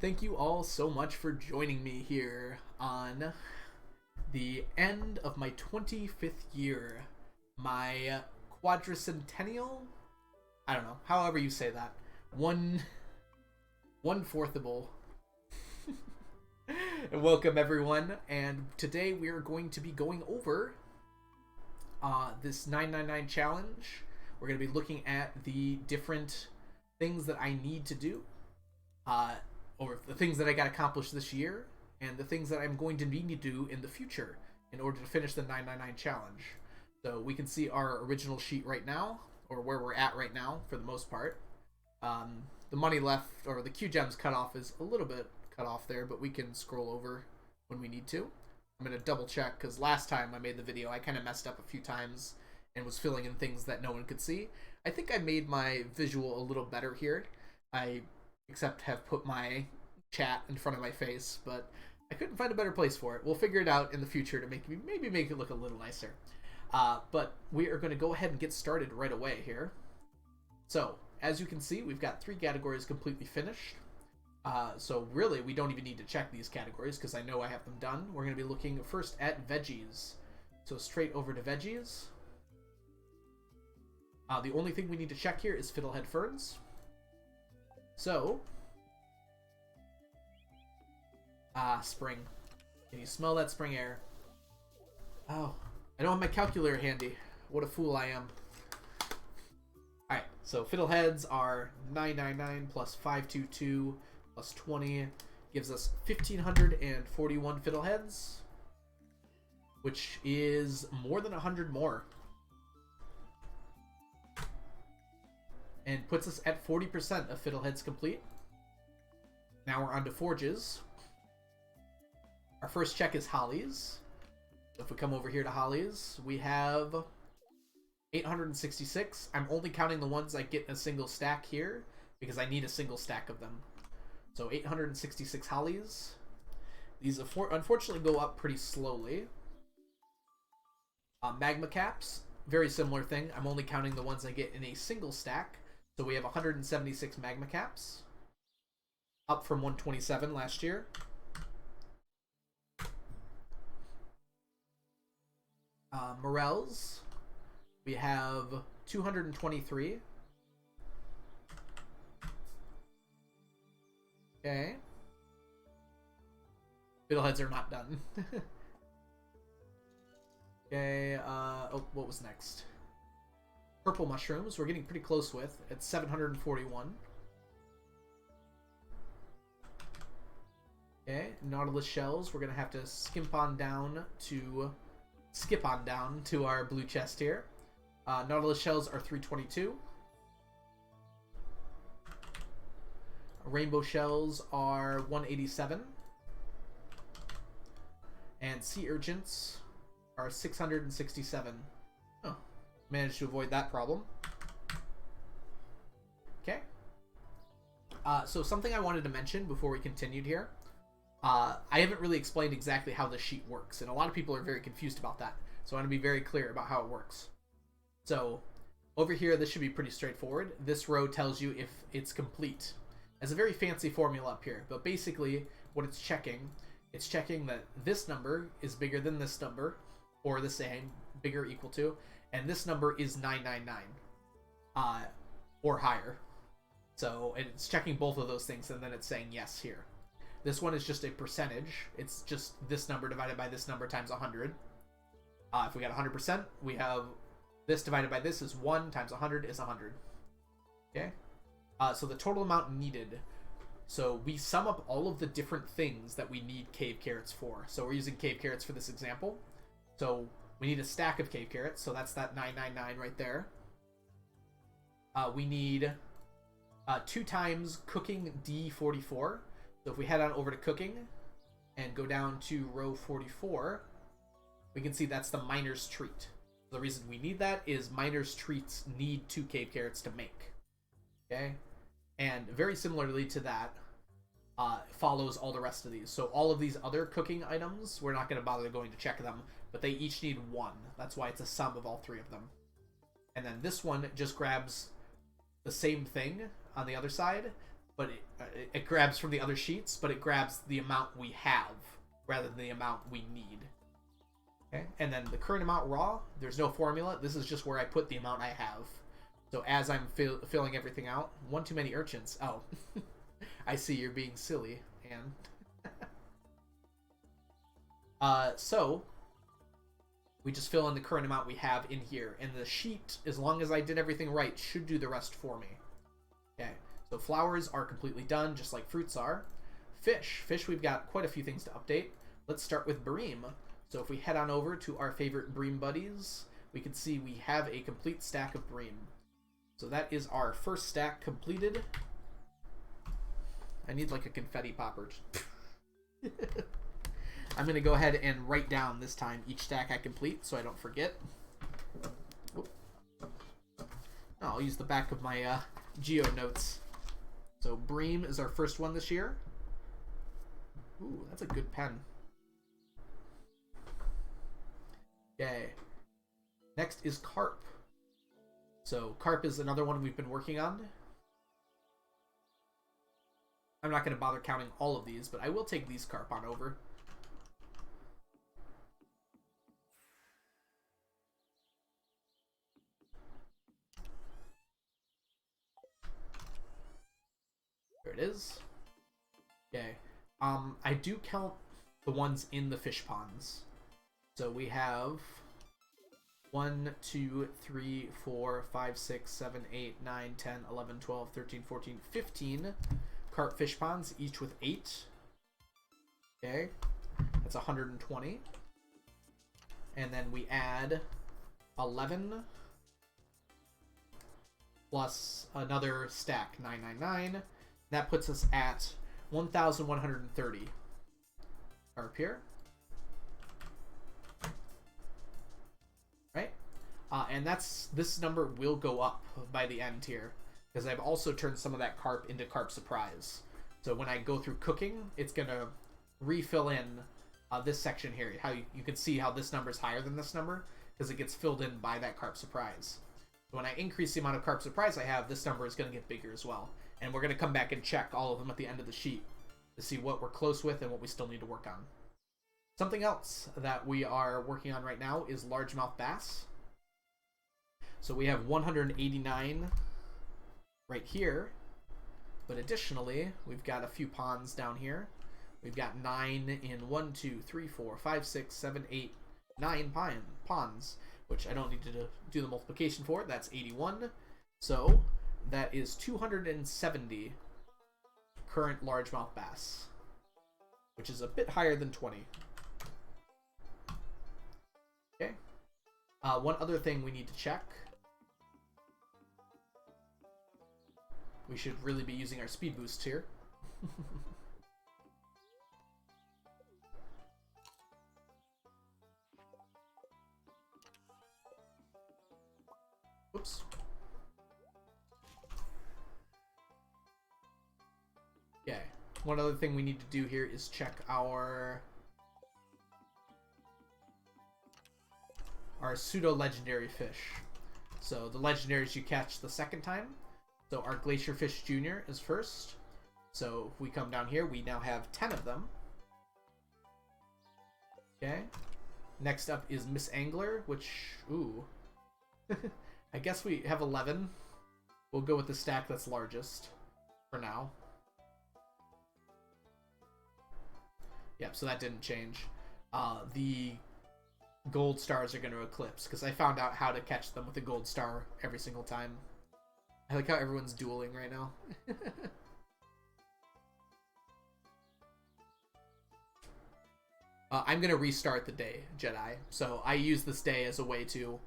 Thank you all so much for joining me here on the end of my 25th year. My quadricentennial? I don't know, however you say that. One fourthable. Welcome everyone, and today we are going to be going over this 999 challenge. We're going to be looking at the different things that I need to do, or the things that I got accomplished this year, and the things that I'm going to need to do in the future in order to finish the 999 challenge. So we can see our original sheet right now, or where we're at right now for the most part. The money left, or the Q gems cutoff is a little bit cut off there, but we can scroll over when we need to. I'm going to double check, because last time I made the video I kind of messed up a few times and was filling in things that no one could see. I think I made my visual a little better here. Except have put my chat in front of my face, but I couldn't find a better place for it. We'll figure it out in the future to maybe make it look a little nicer. But we are going to go ahead and get started right away here. So, as you can see, we've got 3 categories completely finished. So really, we don't even need to check these categories because I know I have them done. We're going to be looking first at Veggies. So straight over to Veggies. The only thing we need to check here is Fiddlehead Ferns. So, spring. Can you smell that spring air? Oh, I don't have my calculator handy. What a fool I am. Alright, so fiddleheads are 999 plus 522 plus 20 gives us 1,541 fiddleheads, which is more than 100 more. And puts us at 40% of fiddleheads complete. Now we're on to forges. Our first check is hollies. If we come over here to hollies, we have 866. I'm only counting the ones I get in a single stack here because I need a single stack of them. So 866 hollies. These unfortunately go up pretty slowly. Magma caps, very similar thing. I'm only counting the ones I get in a single stack. So we have 176 magma caps, up from 127 last year. Morels, we have 223. Okay. Fiddleheads are not done. Okay, oh, what was next? Purple mushrooms, we're getting pretty close with. It's 741. Okay, nautilus shells, we're going to have to skip on down to our blue chest here. Nautilus shells are 322. Rainbow shells are 187. And sea urchins are 667. Oh, managed to avoid that problem. Okay. So something I wanted to mention before we continued here. I haven't really explained exactly how the sheet works, and a lot of people are very confused about that. So I want to be very clear about how it works. So over here, this should be pretty straightforward. This row tells you if it's complete. It's a very fancy formula up here, but basically what it's checking that this number is bigger than this number, or the same, bigger, equal to, and this number is 999, or higher. So it's checking both of those things, and then it's saying yes here. This one is just a percentage. It's just this number divided by this number times 100. If we got 100%, we have this divided by this is 1 times 100 is 100. Okay? So the total amount needed. So we sum up all of the different things that we need cave carrots for. So we're using cave carrots for this example. So we need a stack of cave carrots. So that's that 999 right there. We need 2 times cooking D44. So if we head on over to cooking and go down to row 44, we can see that's the miner's treat. The reason we need that is miner's treats need 2 cave carrots to make. Okay? And very similarly to that, follows all the rest of these. So all of these other cooking items, we're not going to bother going to check them, but they each need 1. That's why it's a sum of all 3 of them. And then this one just grabs the same thing on the other side, but it grabs from the other sheets, but it grabs the amount we have rather than the amount we need. Okay, and then the current amount raw, there's no formula. This is just where I put the amount I have. So as I'm filling everything out, one too many urchins. Oh, I see you're being silly, Anne. So we just fill in the current amount we have in here, and the sheet, as long as I did everything right, should do the rest for me. Okay, so flowers are completely done, just like fruits are. Fish, we've got quite a few things to update. Let's start with Bream. So if we head on over to our favorite Bream buddies, we can see we have a complete stack of Bream. So that is our first stack completed. I need like a confetti popper. I'm going to go ahead and write down this time each stack I complete so I don't forget. Oh, I'll use the back of my Geo notes. So Bream is our first one this year. Ooh, that's a good pen. Okay. Next is Carp. So Carp is another one we've been working on. I'm not going to bother counting all of these, but I will take these Carp on over. There it is. Okay. I do count the ones in the fish ponds. So we have 1, 2, 3, 4, 5, 6, 7, 8, 9, 10, 11, 12, 13, 14, 15 carp fish ponds, each with 8. Okay. That's 120. And then we add 11 plus another stack, 999. That puts us at 1,130 carp here. Right? And this number will go up by the end here, because I've also turned some of that carp into Carp Surprise. So when I go through cooking, it's going to refill in this section here. How you can see how this number is higher than this number, because it gets filled in by that Carp Surprise. So when I increase the amount of Carp Surprise I have, this number is going to get bigger as well. And we're going to come back and check all of them at the end of the sheet to see what we're close with and what we still need to work on. Something else that we are working on right now is largemouth bass. So we have 189 right here, but additionally, we've got a few ponds down here. We've got 9 in 1, 2, 3, 4, 5, 6, 7, 8, 9 ponds, which I don't need to do the multiplication for. That's 81. So that is 270 current largemouth bass, which is a bit higher than 20. Okay. One other thing we need to check. We should really be using our speed boosts here. Oops. Okay. One other thing we need to do here is check our pseudo-legendary fish. So the legendaries you catch the second time. So our Glacier Fish Jr. is first. So if we come down here, we now have 10 of them. Okay. Next up is Miss Angler, which, ooh. I guess we have 11. We'll go with the stack that's largest for now. Yep, so that didn't change. The gold stars are going to eclipse, because I found out how to catch them with a gold star every single time. I like how everyone's dueling right now. I'm going to restart the day, Jedi. So I use this day as a way to,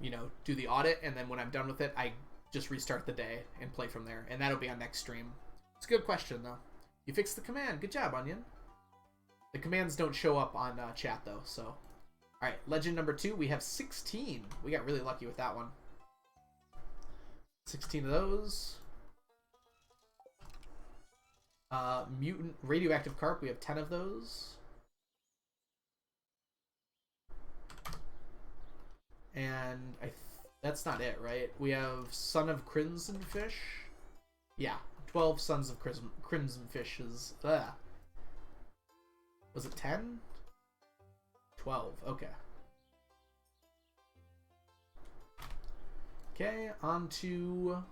you know, do the audit, and then when I'm done with it, I just restart the day and play from there. And that'll be on next stream. It's a good question, though. You fixed the command. Good job, Onion. The commands don't show up on chat, though, so. Alright, legend number 2, we have 16. We got really lucky with that one. 16 of those. Mutant radioactive carp, we have 10 of those. And that's not it, right? We have Son of Crimson Fish. Yeah, 12 Sons of Crimson Fishes. Ugh. Was it 10? 12, okay. Okay, on to...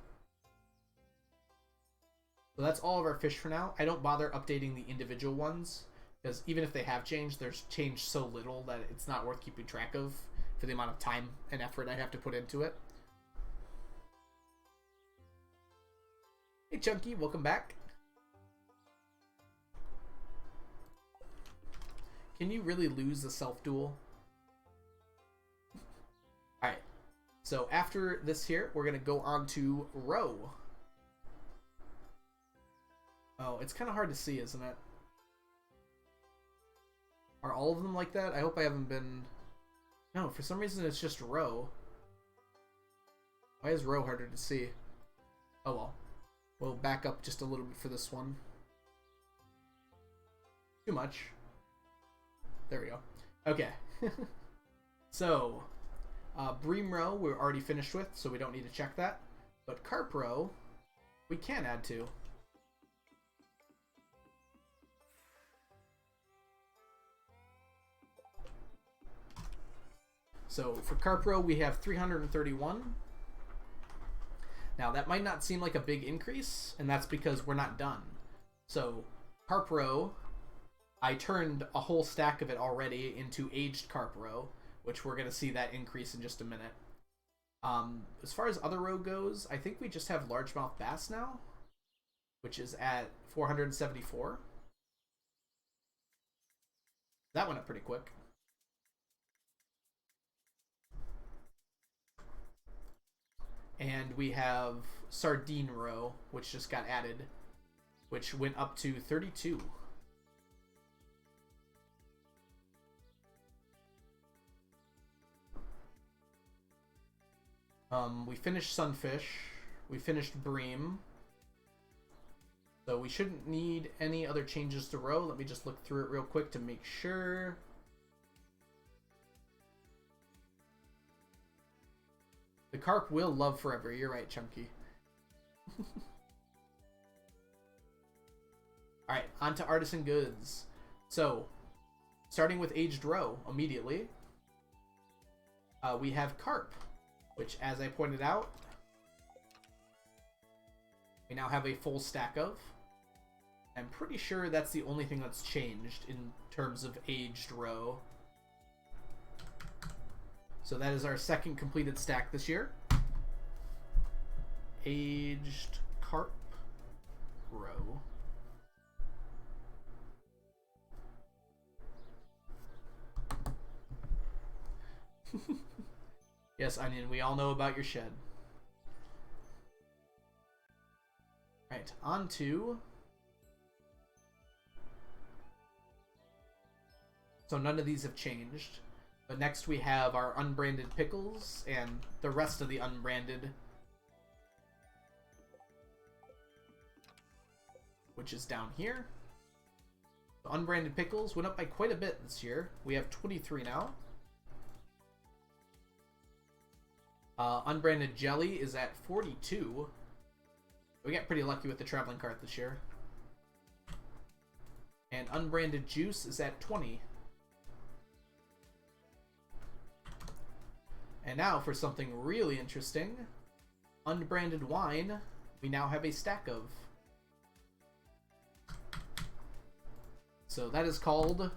So that's all of our fish for now. I don't bother updating the individual ones, because even if they have changed, there's changed so little that it's not worth keeping track of for the amount of time and effort I have to put into it. Hey Chunky, welcome back. Can you really lose the self-duel? Alright, so after this here, we're going to go on to Roe. Oh, it's kind of hard to see, isn't it? Are all of them like that? I hope I haven't been... No, for some reason it's just Roe. Why is Roe harder to see? Oh well. We'll back up just a little bit for this one. Too much. There we go. Okay. So, Bream Roe we're already finished with, so we don't need to check that. But Carp Roe, we can add to. So for Carp Roe, we have 331. Now that might not seem like a big increase, and that's because we're not done. So Carp Roe, I turned a whole stack of it already into aged Carp Roe, which we're going to see that increase in just a minute. As far as other roe goes, I think we just have largemouth bass now, which is at 474. That went up pretty quick. And we have Sardine Roe, which just got added, which went up to 32. We finished Sunfish. We finished Bream. So we shouldn't need any other changes to Roe. Let me just look through it real quick to make sure. The carp will love forever. You're right, Chunky. Alright, on to Artisan Goods. So, starting with aged roe immediately, we have carp, which, as I pointed out, we now have a full stack of. I'm pretty sure that's the only thing that's changed in terms of aged roe. So that is our second completed stack this year. Aged Carp Roe. Yes, Onion, we all know about your shed. Alright, on to... So none of these have changed. But next we have our unbranded pickles and the rest of the unbranded, which is down here. The unbranded pickles went up by quite a bit this year. We have 23 now. Unbranded jelly is at 42. We got pretty lucky with the traveling cart this year. And unbranded juice is at 20. And now for something really interesting, unbranded wine, we now have a stack of. So that is called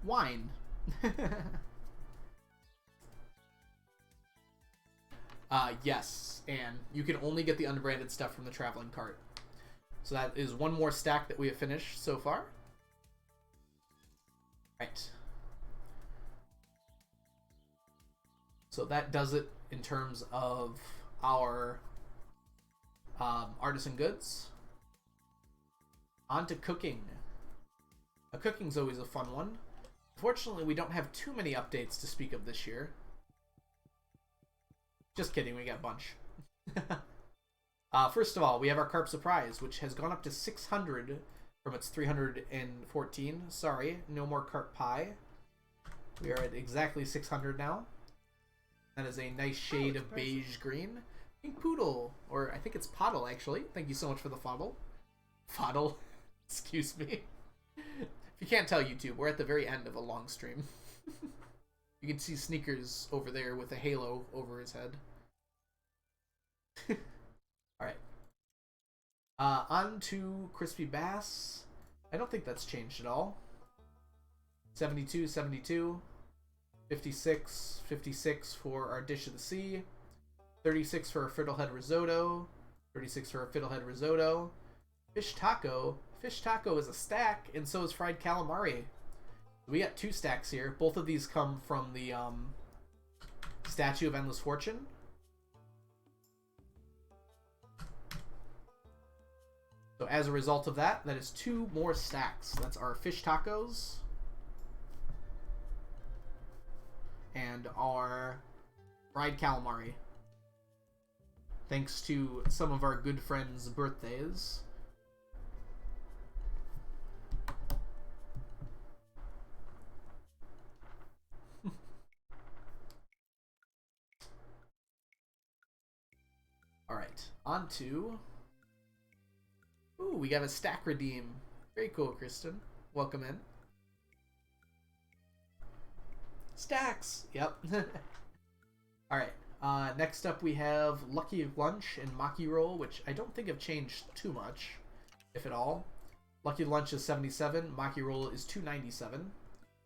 wine. Yes, and you can only get the unbranded stuff from the traveling cart. So that is one more stack that we have finished so far. Right. So that does it in terms of our artisan goods. On to cooking. Cooking's always a fun one. Fortunately, we don't have too many updates to speak of this year. Just kidding, we got a bunch. First of all, we have our Carp Surprise, which has gone up to 600 from its 314. Sorry, no more Carp Pie. We are at exactly 600 now. That is a nice shade of beige green. Pink Poodle, or I think it's Poddle actually. Thank you so much for the fodble. Fodble, excuse me. If you can't tell, YouTube, we're at the very end of a long stream. You can see Sneakers over there with a halo over his head. Alright. On to Crispy Bass. I don't think that's changed at all. 72, 72. 56, 56 for our Dish of the Sea. 36 for a Fiddlehead Risotto. 36 for a Fiddlehead Risotto. Fish Taco. Fish Taco is a stack, and so is Fried Calamari. We got 2 stacks here. Both of these come from the Statue of Endless Fortune. So as a result of that, that is 2 more stacks. That's our fish tacos and our fried calamari. Thanks to some of our good friends' birthdays. Alright, on to... Ooh, we got a stack redeem. Very cool, Kristen. Welcome in. Stacks! Yep. Alright, next up we have Lucky Lunch and Maki Roll, which I don't think have changed too much, if at all. Lucky Lunch is 77, Maki Roll is 297.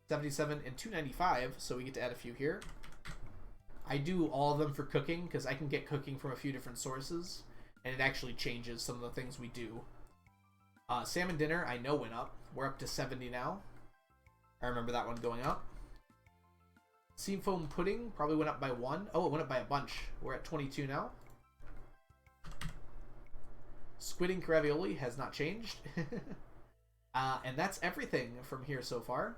77 and 295, so we get to add a few here. I do all of them for cooking, because I can get cooking from a few different sources, and it actually changes some of the things we do. Salmon Dinner, I know went up. We're up to 70 now. I remember that one going up. Sea Foam Pudding probably went up by 1. Oh, it went up by a bunch. We're at 22 now. Squid Ink Ravioli has not changed. And that's everything from here so far.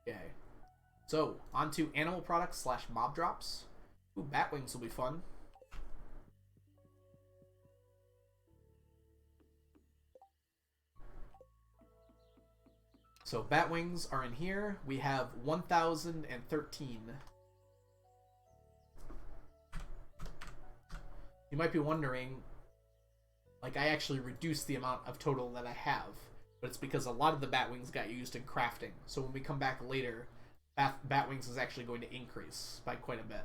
Okay. So, on to animal products / mob drops. Ooh, bat wings will be fun. So bat wings are in here. We have 1,013. You might be wondering, like, I actually reduced the amount of total that I have, but it's because a lot of the bat wings got used in crafting. So when we come back later, bat wings is actually going to increase by quite a bit.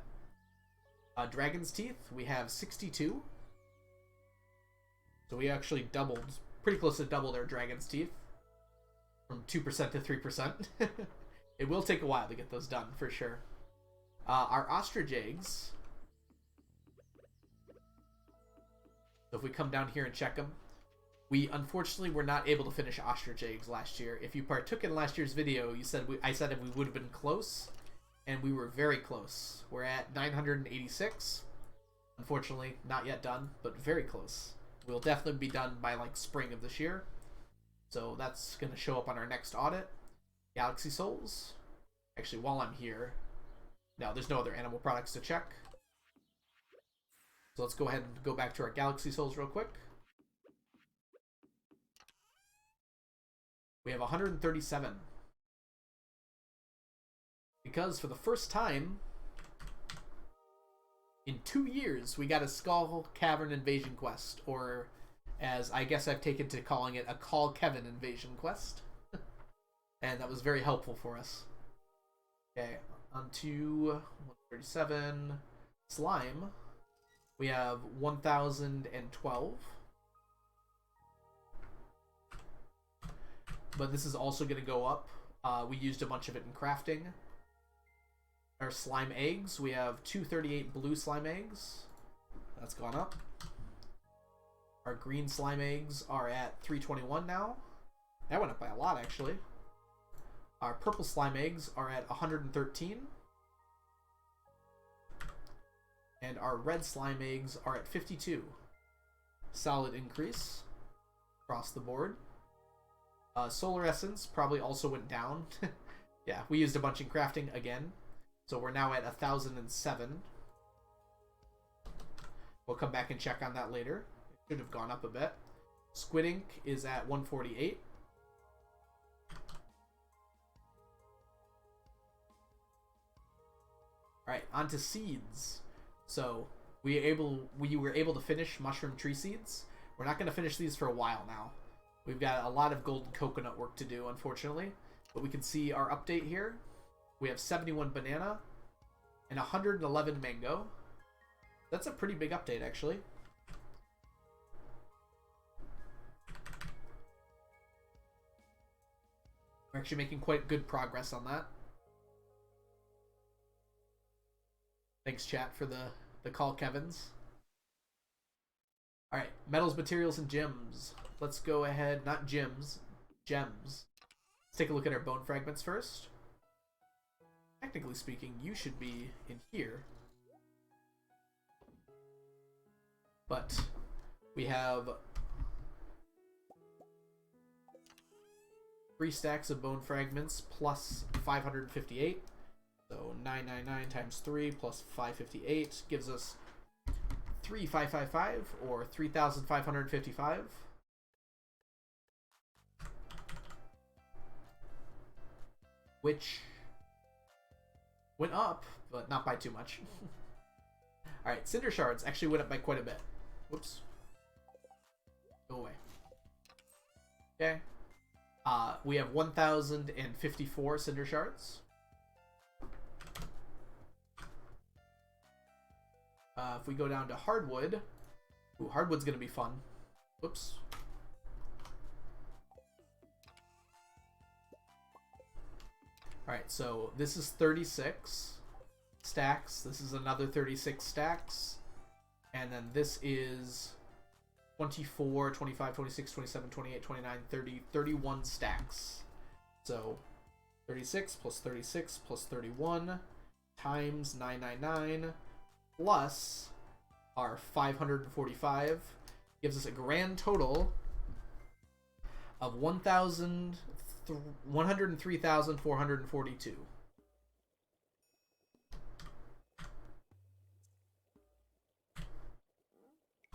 Dragon's Teeth, we have 62. So we actually doubled, pretty close to doubled our Dragon's Teeth. From 2% to 3%. It will take a while to get those done, for sure. Our ostrich eggs. So if we come down here and check them, we unfortunately were not able to finish ostrich eggs last year. If you partook in last year's video, you said I said we would have been close, and we were very close. We're at 986. Unfortunately, not yet done, but very close. We'll definitely be done by like spring of this year. So that's going to show up on our next audit. Galaxy Souls. Actually, while I'm here... No, there's no other animal products to check. So let's go ahead and go back to our Galaxy Souls real quick. We have 137. Because for the first time in 2 years, we got a Skull Cavern Invasion quest, or... as I guess I've taken to calling it a Call Kevin invasion quest. And that was very helpful for us. Okay, on to 137. Slime. We have 1,012. But this is also going to go up. We used a bunch of it in crafting. Our slime eggs. We have 238 blue slime eggs. That's gone up. Our green slime eggs are at 321 now. That went up by a lot, actually. Our purple slime eggs are at 113. And our red slime eggs are at 52. Solid increase across the board. Solar Essence probably also went down. Yeah, we used a bunch in crafting again. So we're now at 1,007. We'll come back and check on that later. Should have gone up a bit. Squid Ink is at 148. on to seeds. So we were able to finish mushroom tree seeds. We're not going to finish these for a while now. We've got a lot of golden coconut work to do, unfortunately. But we can see our update here. We have 71 banana and 111 mango. That's a pretty big update, actually. We're actually making quite good progress on that. Thanks, chat, for the call, Kevins. Alright, metals, materials, and gems. Let's go ahead, not gems, gems. Let's take a look at our bone fragments first. Technically speaking, you should be in here. But we have 3 stacks of bone fragments plus 558. So 999 times 3 plus 558 gives us 3555 or 3,555. Which went up, but not by too much. Alright, Tinder Shards actually went up by quite a bit. Whoops. Go away. Okay. We have 1,054 Tinder Shards. If we go down to hardwood, ooh, hardwood's gonna be fun. Whoops. Alright, so this is 36 stacks. This is another 36 stacks. And then this is 24, 25, 26, 27, 28, 29, 30, 31 stacks. So 36 plus 36 plus 31 times 999 plus our 545 gives us a grand total of 103,442.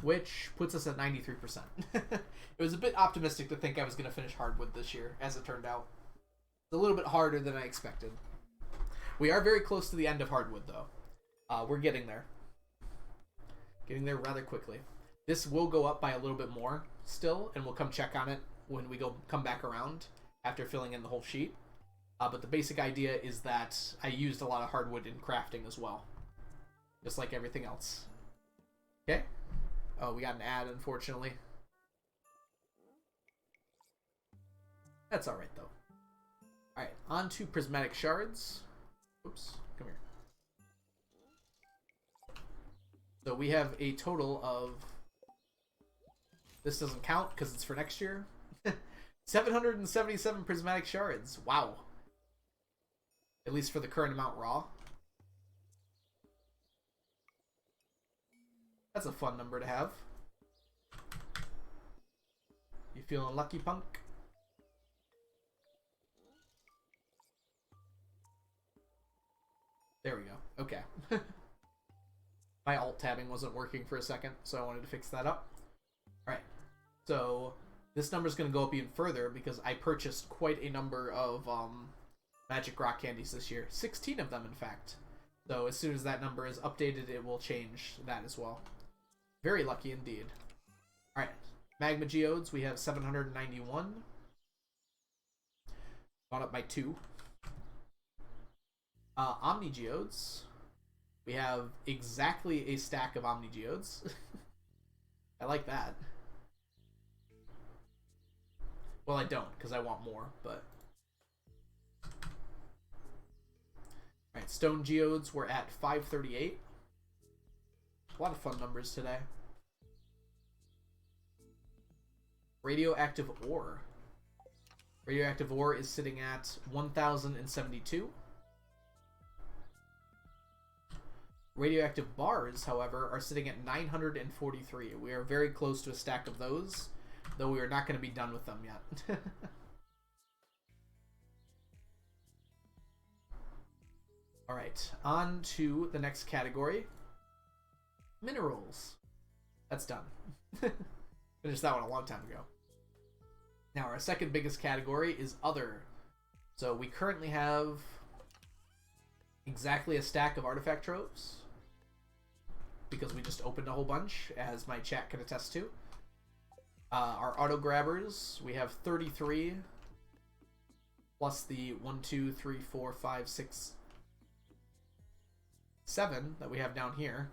Which puts us at 93%. It was a bit optimistic to think I was going to finish hardwood this year, as it turned out. It's a little bit harder than I expected. We are very close to the end of hardwood, though. We're getting there. Getting there rather quickly. This will go up by a little bit more still, and we'll come check on it when we come back around after filling in the whole sheet. But the basic idea is that I used a lot of hardwood in crafting as well. Just like everything else. Okay. Oh, we got an ad, unfortunately. That's alright, though. Alright, on to Prismatic Shards. Oops, come here. So we have a total of... This doesn't count because it's for next year. 777 Prismatic Shards. Wow. At least for the current amount raw. That's a fun number to have. You feeling lucky, punk? There we go. Okay. My alt tabbing wasn't working for a second, so I wanted to fix that up. Alright. So, this number is going to go up even further because I purchased quite a number of magic rock candies this year. 16 of them, in fact. So, as soon as that number is updated, it will change that as well. Very lucky indeed. Alright. Magma Geodes, we have 791. Gone up by 2. Omni Geodes. We have exactly a stack of Omni Geodes. I like that. Well, I don't, because I want more, but... Alright, Stone Geodes, we're at 538. A lot of fun numbers today. Radioactive Ore. Radioactive Ore is sitting at 1,072. Radioactive Bars, however, are sitting at 943. We are very close to a stack of those, though we are not going to be done with them yet. Alright, on to the next category. Minerals. That's done. Finished that one a long time ago. Now, our second biggest category is Other. So we currently have exactly a stack of artifact troves, because we just opened a whole bunch, as my chat can attest to. Our auto grabbers, we have 33, plus the 1, 2, 3, 4, 5, 6, 7 that we have down here.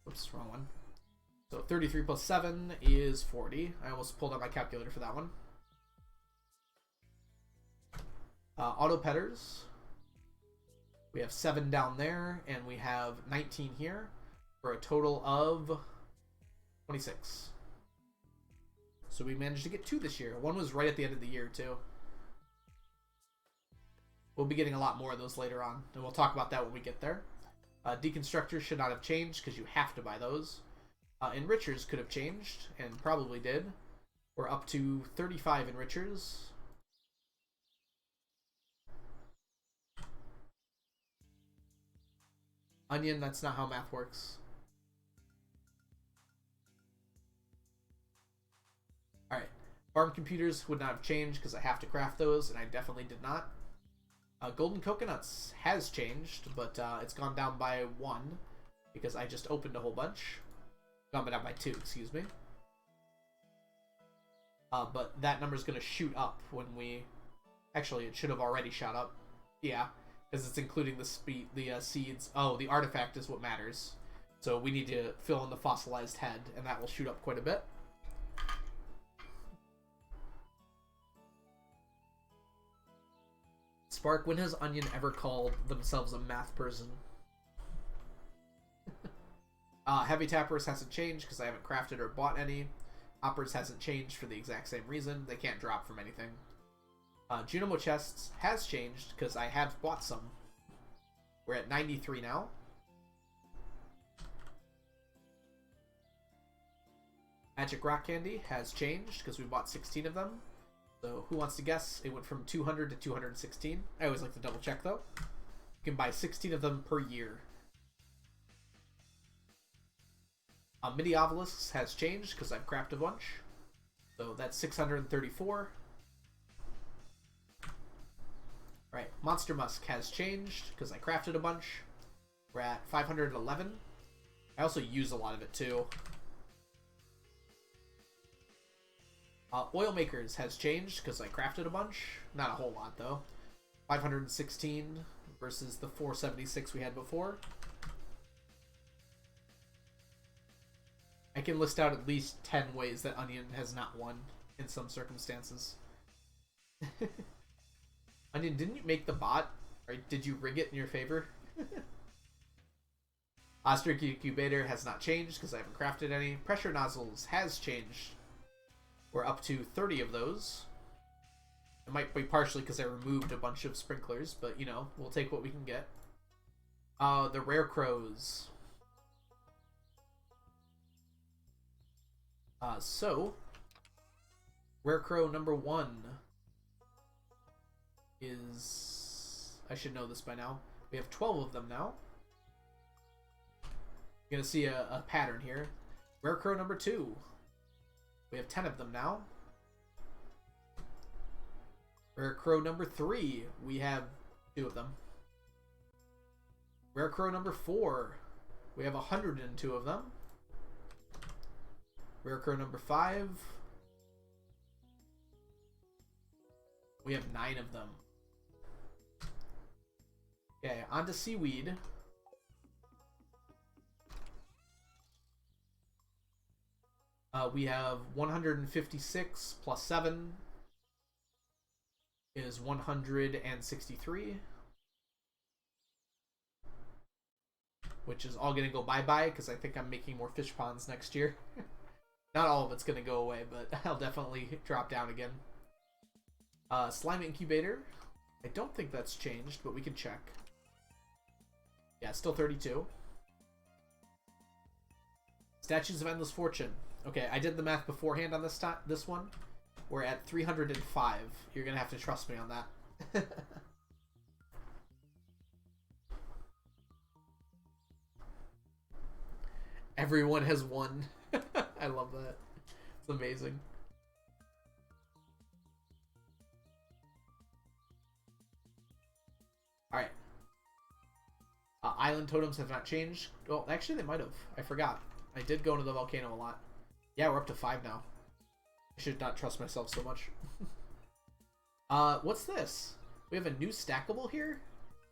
Oops, wrong one. So 33 plus 7 is 40. I almost pulled out my calculator for that one. Auto petters. We have 7 down there, and we have 19 here, for a total of 26. So we managed to get 2 this year. One was right at the end of the year, too. We'll be getting a lot more of those later on, and we'll talk about that when we get there. Deconstructors should not have changed, because you have to buy those. Enrichers could have changed, and probably did. We're up to 35 enrichers. Onion, that's not how math works. Alright. Farm computers would not have changed because I have to craft those, and I definitely did not. Golden coconuts has changed, but it's gone down by 1 because I just opened a whole bunch. Gone down by 2, excuse me. But that number is going to shoot up when we... Actually, it should have already shot up. Yeah. Because it's including the seeds. Oh, the artifact is what matters. So we need to fill in the fossilized head, and that will shoot up quite a bit. Spark, when has Onion ever called themselves a math person? Heavy Tappers hasn't changed because I haven't crafted or bought any. Hoppers hasn't changed for the exact same reason. They can't drop from anything. Junimo Chests has changed because I have bought some. We're at 93 now. Magic Rock Candy has changed because we bought 16 of them. So who wants to guess? It went from 200 to 216. I always like to double check though. You can buy 16 of them per year. Mini Obelisks has changed because I've crafted a bunch. So that's 634. Alright, Monster Musk has changed because I crafted a bunch. We're at 511. I also use a lot of it too. Oil Makers has changed because I crafted a bunch. Not a whole lot though. 516 versus the 476 we had before. I can list out at least 10 ways that Onion has not won in some circumstances. Onion, didn't you make the bot? Or did you rig it in your favor? Ostrich Incubator has not changed because I haven't crafted any. Pressure Nozzles has changed. We're up to 30 of those. It might be partially because I removed a bunch of sprinklers, but you know, we'll take what we can get. The Rare Crows. So, Rare Crow number 1 is... I should know this by now. We have 12 of them now. You're going to see a pattern here. Rare Crow number 2. We have 10 of them now. Rare Crow number 3. We have 2 of them. Rare Crow number 4. We have 102 of them. Rare Crow number 5. We have 9 of them. Okay, on to Seaweed. We have 156 plus 7 is 163. Which is all going to go bye-bye because I think I'm making more fish ponds next year. Not all of it's going to go away, but I'll definitely drop down again. Slime Incubator. I don't think that's changed, but we can check. Yeah, still 32. Statues of Endless Fortune. Okay, I did the math beforehand on this one. We're at 305. You're going to have to trust me on that. Everyone has won. I love that. It's amazing. island totems have not changed. Well, actually, they might have. I forgot. I did go into the volcano a lot. Yeah, we're up to 5 now. I should not trust myself so much. What's this? We have a new stackable here.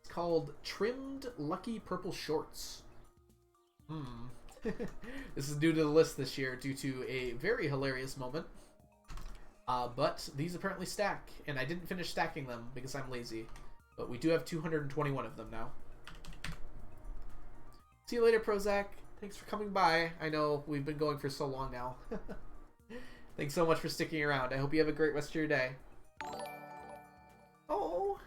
It's called Trimmed Lucky Purple Shorts. This is new to the list this year due to a very hilarious moment. But these apparently stack, and I didn't finish stacking them because I'm lazy. But we do have 221 of them now. See you later, Prozac. Thanks for coming by. I know we've been going for so long now. Thanks so much for sticking around. I hope you have a great rest of your day. Oh,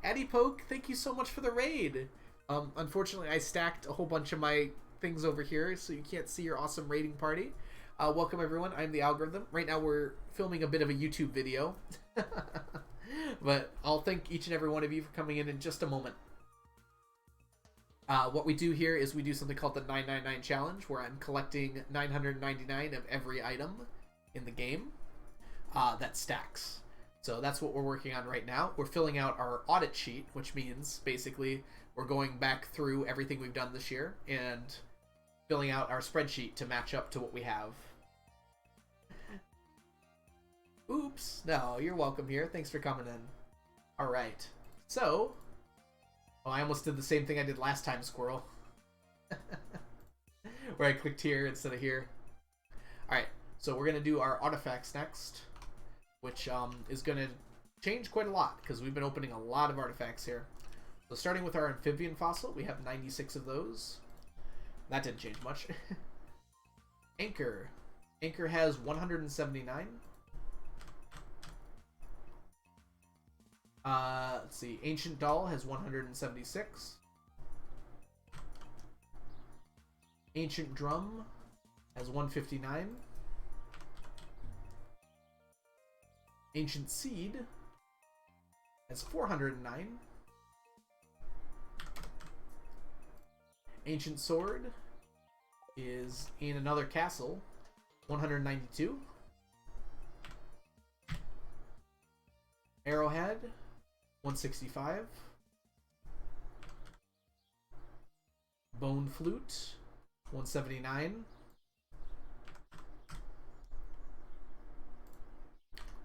Addy Poke, thank you so much for the raid. Unfortunately, I stacked a whole bunch of my things over here, so you can't see your awesome raiding party. Welcome, everyone. I'm the Algorithm. Right now, we're filming a bit of a YouTube video. But I'll thank each and every one of you for coming in just a moment. What we do here is we do something called the 999 challenge, where I'm collecting 999 of every item in the game that stacks. So that's what we're working on right now. We're filling out our audit sheet, which means basically we're going back through everything we've done this year and filling out our spreadsheet to match up to what we have. Oops. No, you're welcome here. Thanks for coming in. All right. So, oh, I almost did the same thing I did last time, Squirrel. Where I clicked here instead of here. All right. So we're going to do our artifacts next, which is going to change quite a lot because we've been opening a lot of artifacts here. So starting with our Amphibian Fossil, we have 96 of those. That didn't change much. Anchor. Anchor has 179. Let's see. Ancient Doll has 176. Ancient Drum has 159. Ancient Seed has 409. Ancient Sword is in another castle, 192. Arrowhead, 165. Bone Flute, 179.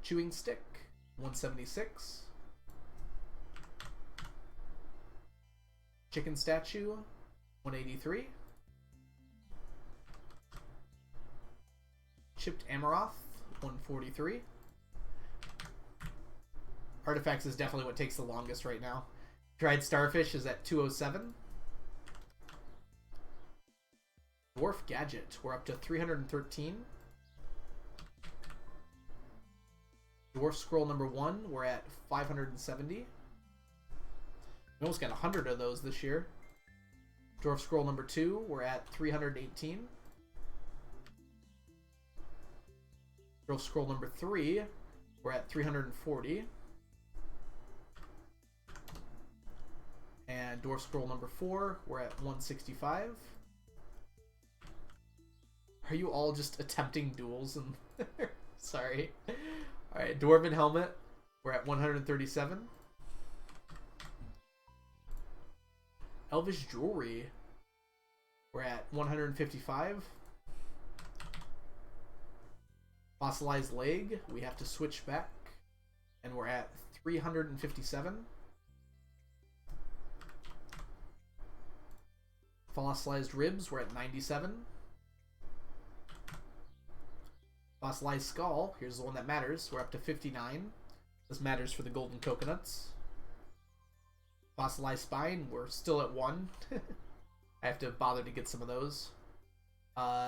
Chewing Stick, 176. Chicken Statue, 183. Chipped Amaroth, 143. Artifacts is definitely what takes the longest right now. Dried Starfish is at 207. Dwarf Gadget, we're up to 313. Dwarf Scroll number 1, we're at 570. We almost got 100 of those this year. Dwarf Scroll number 2, we're at 318. Dwarf Scroll number 3, we're at 340. And Dwarf Scroll number 4, we're at 165. Are you all just attempting duels? And sorry. Alright, Dwarven Helmet, we're at 137. Elvish Jewelry, we're at 155. Fossilized Leg, we have to switch back, and we're at 357. Fossilized Ribs, we're at 97. Fossilized Skull, here's the one that matters, we're up to 59. This matters for the golden coconuts. Fossilized Spine, we're still at 1. I have to bother to get some of those.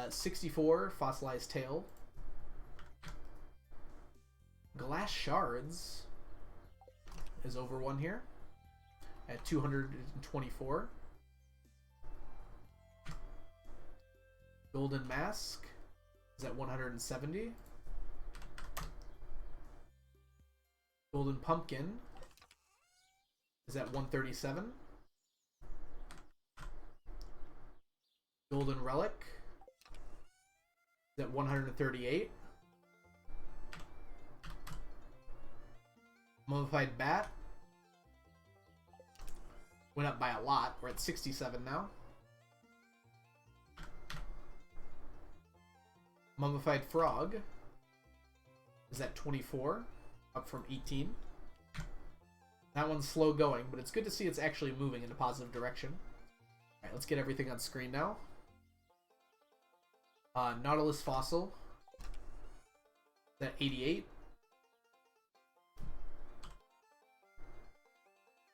64, Fossilized Tail. Glass Shards is over 1 here at 224. Golden Mask is at 170. Golden Pumpkin is at 137. Golden Relic is at 138. Mummified Bat, Went up by a lot. We're at 67 now. Mummified Frog is at 24, up from 18. That one's slow going, but it's good to see it's actually moving in a positive direction. Alright, let's get everything on screen now. Nautilus Fossil is at 88.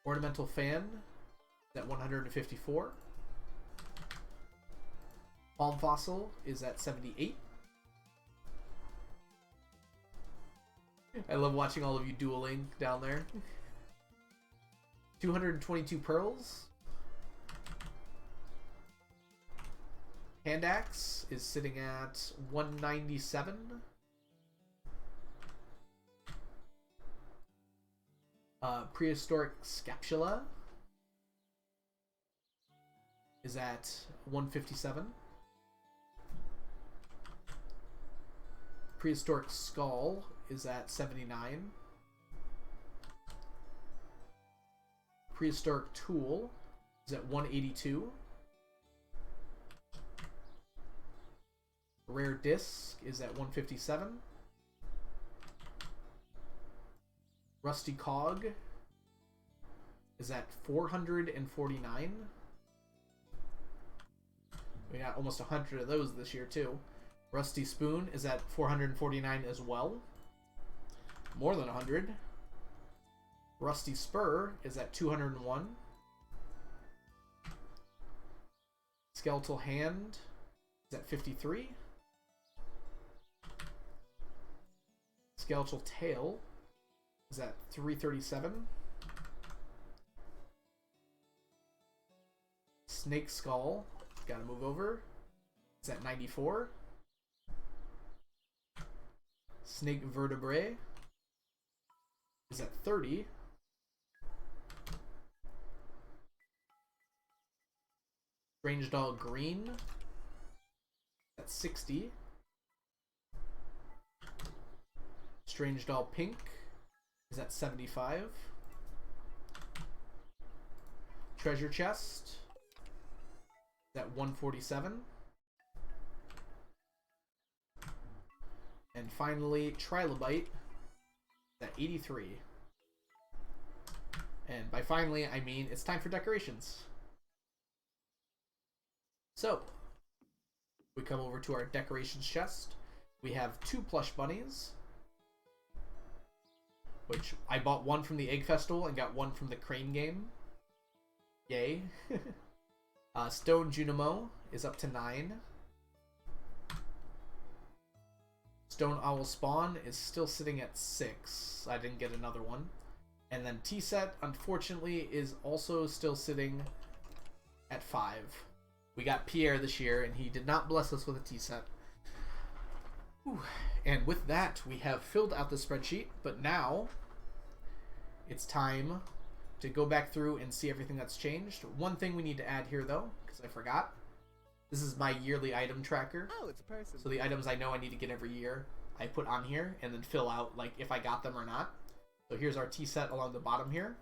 Ornamental Fan is at 154. Palm Fossil is at 78. I love watching all of you dueling down there. 222 pearls. Hand Axe is sitting at 197. Prehistoric Scapula is at 157. Prehistoric Skull is at 79. Prehistoric Tool is at 182. Rare Disc is at 157. Rusty Cog is at 449. We got almost 100 of those this year too. Rusty Spoon is at 449 as well. More than 100. Rusty Spur is at 201. Skeletal Hand is at 53. Skeletal Tail is at 337. Snake Skull, gotta move over, is at 94. Snake Vertebrae is at 30. Strange Doll Green at 60. Strange Doll Pink is at 75. Treasure Chest is at 147. And finally, Trilobite is at 83. And by finally, I mean it's time for decorations. So, we come over to our decorations chest. We have 2 plush bunnies, which I bought one from the Egg Festival and got one from the Crane game. Yay. Stone Junimo is up to 9. Stone Owl Spawn is still sitting at 6. I didn't get another one. And then T-Set, unfortunately, is also still sitting at 5. We got Pierre this year, and he did not bless us with a T-Set. And with that, we have filled out the spreadsheet, but now it's time to go back through and see everything that's changed. One thing we need to add here, though, because I forgot. This is my yearly item tracker. Oh, it's a person. So the items I know I need to get every year, I put on here, and then fill out, like, if I got them or not. So here's our T-Set along the bottom here.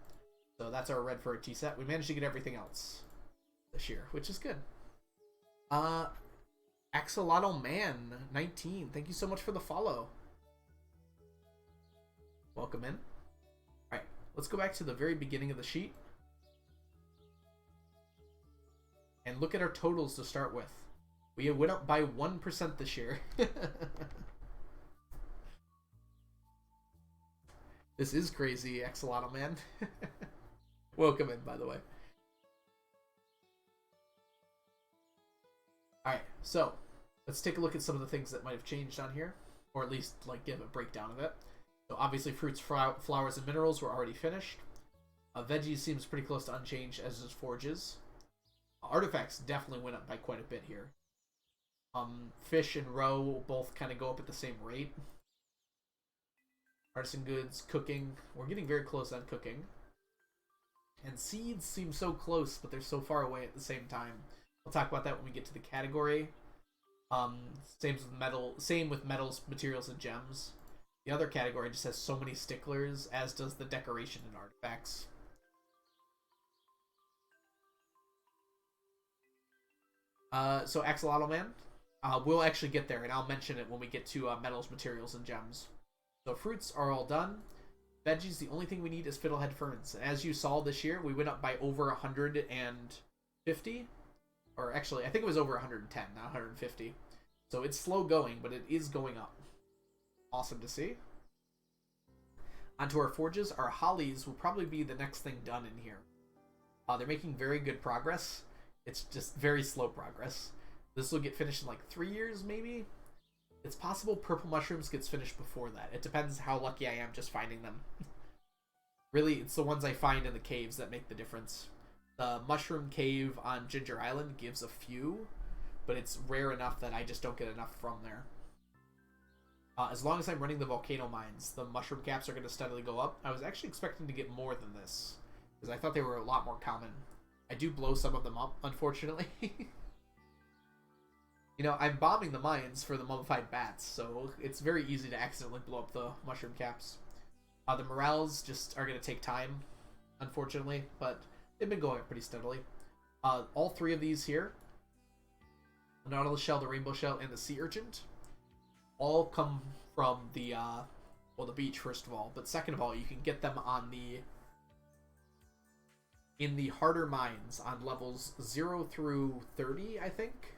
So that's our red for a T-Set. We managed to get everything else this year, which is good. Axolotl Man 19, thank you so much for the follow. Welcome in. Alright, let's go back to the very beginning of the sheet and look at our totals to start with. We went up by 1% this year. This is crazy, Axolotl Man. Welcome in, by the way. Alright, so let's take a look at some of the things that might have changed on here, or at least like give a breakdown of it. So obviously fruits, flowers, and minerals were already finished. Veggies seems pretty close to unchanged, as does forges. Artifacts definitely went up by quite a bit here. Fish and roe both kind of go up at the same rate. Artisan Goods, cooking, we're getting very close on cooking. And seeds seem so close, but they're so far away at the same time. We'll talk about that when we get to the category. Same with metals, materials, and gems. The other category just has so many sticklers, as does the decoration and artifacts. So Axolotl Man, we'll actually get there, and I'll mention it when we get to metals, materials, and gems. So fruits are all done. Veggies, the only thing we need is fiddlehead ferns. As you saw this year, we went up by over 150, or actually, I think it was over 110, not 150. So it's slow going, but it is going up. Awesome to see. Onto our forges. Our hollies will probably be the next thing done in here. They're making very good progress. It's just very slow progress. This will get finished in like 3 years, maybe? It's possible purple mushrooms gets finished before that. It depends how lucky I am just finding them. Really, it's the ones I find in the caves that make the difference. The mushroom cave on Ginger Island gives a few, but it's rare enough that I just don't get enough from there. As long as I'm running the volcano mines, the mushroom caps are going to steadily go up. I was actually expecting to get more than this, because I thought they were a lot more common. I do blow some of them up, unfortunately. You know, I'm bombing the mines for the mummified bats, so it's very easy to accidentally blow up the mushroom caps. The morels just are going to take time, unfortunately, but they've been going up pretty steadily. All three of these here, the nautilus shell, the rainbow shell, and the sea urchin, all come from the, well, the beach, first of all, but second of all, you can get them on in the harder mines on levels 0 through 30, I think.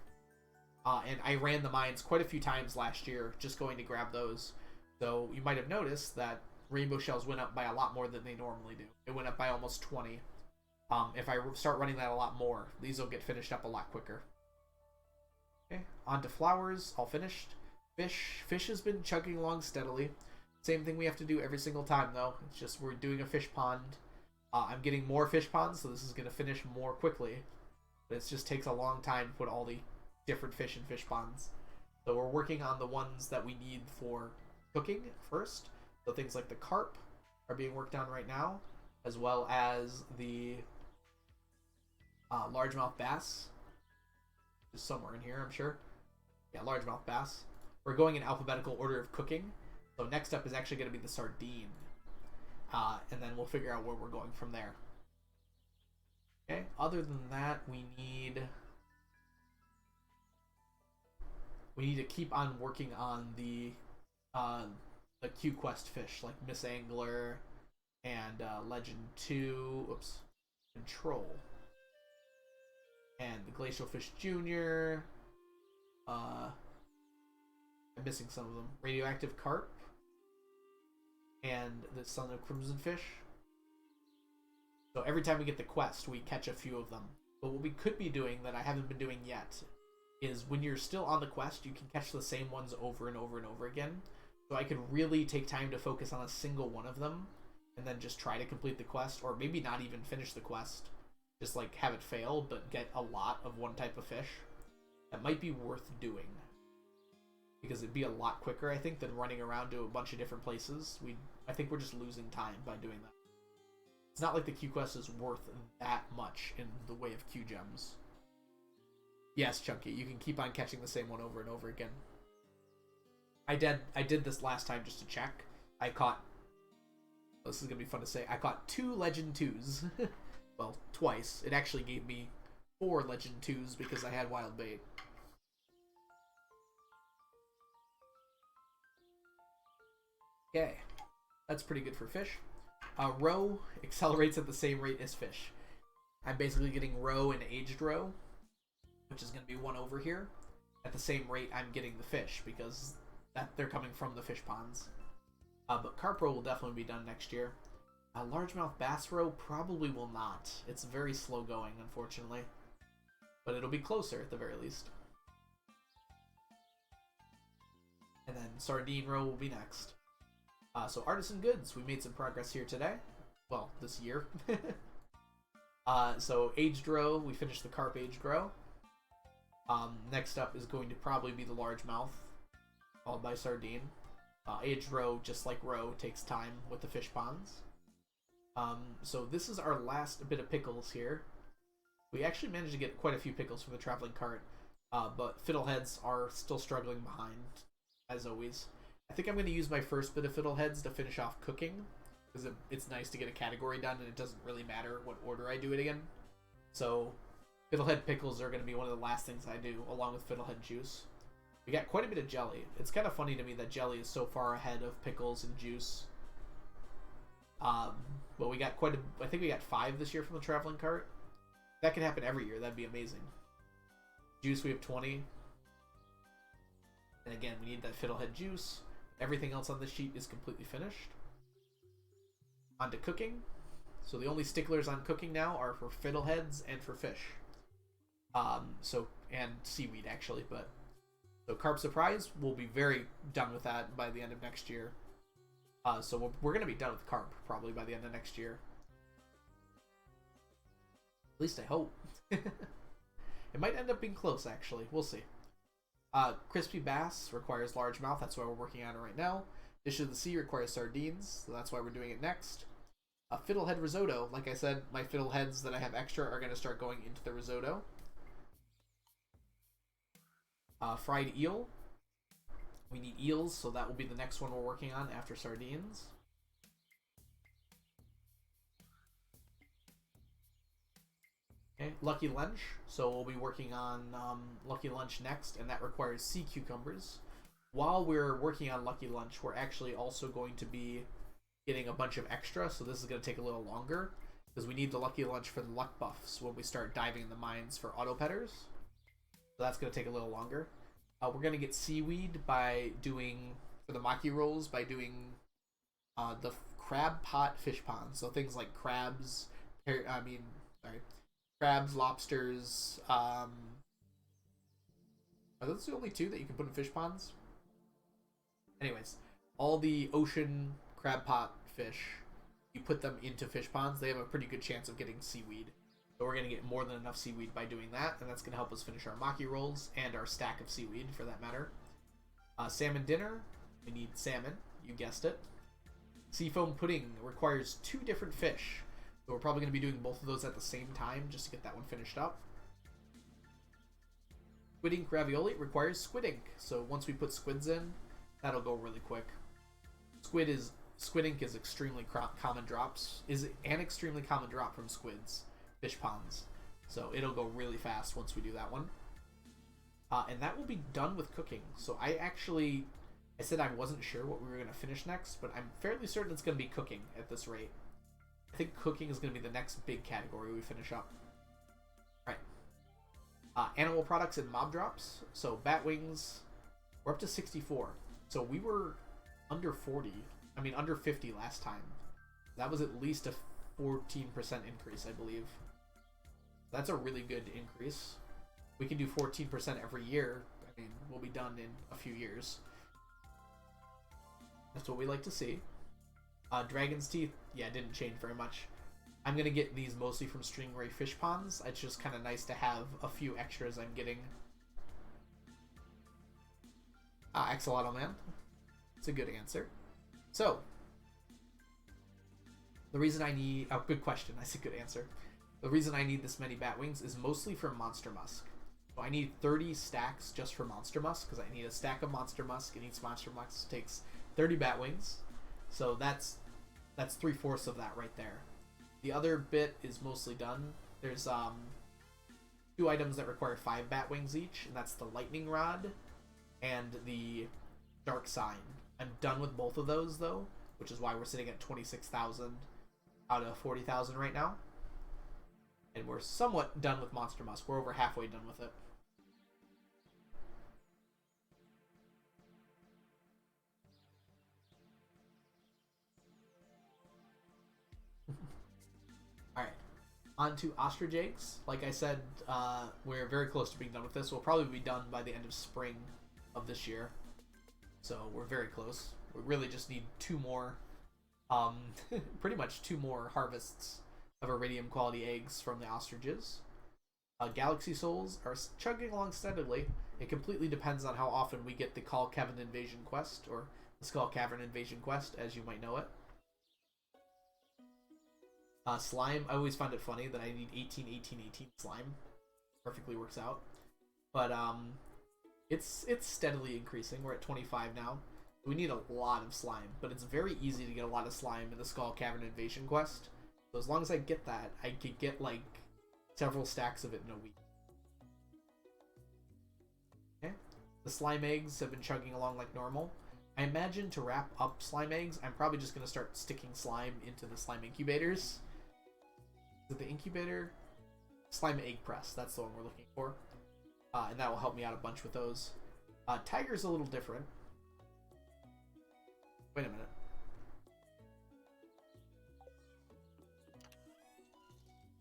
And I ran the mines quite a few times last year, just going to grab those. So you might have noticed that rainbow shells went up by a lot more than they normally do. It went up by almost 20. If I start running that a lot more, these will get finished up a lot quicker. Okay, on to flowers, all finished. Fish has been chugging along steadily. Same thing we have to do every single time, though. It's just we're doing a fish pond. I'm getting more fish ponds, so this is going to finish more quickly. But it just takes a long time to put all the different fish in fish ponds. So we're working on the ones that we need for cooking first. So things like the carp are being worked on right now, as well as the largemouth bass. Is somewhere in here, I'm sure. Yeah, largemouth bass. We're going in alphabetical order of cooking. So next up is actually going to be the sardine. And then we'll figure out where we're going from there. Okay, other than that, we need to keep on working on the Q Quest fish, like Miss Angler and Legend 2, Control. And the Glacial Fish Jr. I'm missing some of them. Radioactive Carp. And the Son of Crimson Fish. So every time we get the quest, we catch a few of them. But what we could be doing that I haven't been doing yet is when you're still on the quest, you can catch the same ones over and over and over again. So I could really take time to focus on a single one of them and then just try to complete the quest, or maybe not even finish the quest. Just like have it fail, but get a lot of one type of fish. That might be worth doing. Because it'd be a lot quicker, I think, than running around to a bunch of different places. I think we're just losing time by doing that. It's not like the Q quest is worth that much in the way of Q gems. Yes, Chunky, you can keep on catching the same one over and over again. I did this last time just to check. I caught... This is going to be fun to say. I caught 2 Legend 2s. Well, twice. It actually gave me 4 Legend 2s because I had wild bait. Okay. That's pretty good for fish. Roe accelerates at the same rate as fish. I'm basically getting roe and aged roe, which is going to be 1 over here, at the same rate I'm getting the fish, because they're coming from the fish ponds. But Carp Roe will definitely be done next year. Largemouth bass roe probably will not. It's very slow going, unfortunately. But it'll be closer at the very least. And then sardine roe will be next. So Artisan Goods, we made some progress here today. Well, this year. So aged roe, we finished the carp aged roe. Next up is going to probably be the largemouth, followed by sardine. Aged roe, just like roe, takes time with the fish ponds. So this is our last bit of pickles here. We actually managed to get quite a few pickles from the traveling cart, but fiddleheads are still struggling behind, as always. I think I'm going to use my first bit of fiddleheads to finish off cooking, because it's nice to get a category done and it doesn't really matter what order I do it in. So Fiddlehead pickles are going to be one of the last things I do, along with fiddlehead juice. We got quite a bit of jelly. It's kind of funny to me that jelly is so far ahead of pickles and juice. But we got I think we got 5 this year from the traveling cart. That could happen every year. That'd be amazing. Juice, we have 20. And again, we need that fiddlehead juice. Everything else on this sheet is completely finished. On to cooking. So the only sticklers on cooking now are for fiddleheads and for fish. And seaweed actually, but so Carp Surprise, we'll be very done with that by the end of next year. So we're going to be done with carp probably by the end of next year. At least I hope. It might end up being close, actually. We'll see. Crispy bass requires largemouth. That's why we're working on it right now. Dish of the Sea requires sardines, so that's why we're doing it next. Fiddlehead risotto. Like I said, my fiddleheads that I have extra are going to start going into the risotto. Fried eel. We need eels, so that will be the next one we're working on after sardines. Okay, Lucky Lunch. So we'll be working on Lucky Lunch next, and that requires sea cucumbers. While we're working on Lucky Lunch, we're actually also going to be getting a bunch of extra, so this is going to take a little longer, because we need the Lucky Lunch for the luck buffs when we start diving in the mines for auto petters. So that's going to take a little longer. We're going to get seaweed by doing, for the maki rolls, by doing the crab pot fish ponds. So things like crabs, crabs, lobsters. Are those the only 2 that you can put in fish ponds? Anyways, all the ocean crab pot fish, you put them into fish ponds, they have a pretty good chance of getting seaweed. So we're going to get more than enough seaweed by doing that, and that's going to help us finish our maki rolls and our stack of seaweed, for that matter. Salmon dinner, we need salmon, you guessed it. Seafoam pudding requires 2 different fish, so we're probably going to be doing both of those at the same time just to get that one finished up. Squid ink ravioli requires squid ink, so once we put squids in, that'll go really quick. Squid ink is extremely common drops, is an extremely common drop from squids. Fish ponds, so it'll go really fast once we do that one, and that will be done with cooking. So I said I wasn't sure what we were going to finish next, but I'm fairly certain it's going to be cooking at this rate. I think cooking is going to be the next big category we finish up. All right, animal products and mob drops. So bat wings, we're up to 64, so we were under 50 last time. That was at least a 14% increase, I believe. That's a really good increase. We can do 14% every year. I mean, we'll be done in a few years. That's what we like to see. Dragon's Teeth, yeah, didn't change very much. I'm going to get these mostly from Stingray fish ponds. It's just kind of nice to have a few extras I'm getting. Axolotl Man. It's a good answer. So, the reason I need... Oh, good question. I said good answer. The reason I need this many bat wings is mostly for Monster Musk. So I need 30 stacks just for Monster Musk, because I need a stack of Monster Musk, and each Monster Musk takes 30 bat wings. So that's 3/4 of that right there. The other bit is mostly done. There's 2 items that require 5 bat wings each, and that's the Lightning Rod and the Dark Sign. I'm done with both of those, though, which is why we're sitting at 26,000 out of 40,000 right now. And we're somewhat done with Monster Musk. We're over halfway done with it. Alright. On to ostrich eggs. Like I said, we're very close to being done with this. We'll probably be done by the end of spring of this year. So we're very close. We really just need 2 more, pretty much 2 more harvests of iridium quality eggs from the ostriches. Galaxy souls are chugging along steadily. It completely depends on how often we get the Skull Cavern Invasion quest, or the Skull Cavern Invasion quest, as you might know it. Slime, I always find it funny that I need 18, 18, 18 slime. Perfectly works out. But it's steadily increasing. We're at 25 now. We need a lot of slime, but it's very easy to get a lot of slime in the Skull Cavern Invasion quest. So as long as I get that, I could get like several stacks of it in a week. Okay. The slime eggs have been chugging along like normal. I imagine to wrap up slime eggs, I'm probably just going to start sticking slime into the slime incubators. Is it the incubator? Slime egg press, that's the one we're looking for. And that will help me out a bunch with those. Tiger's a little different. Wait a minute.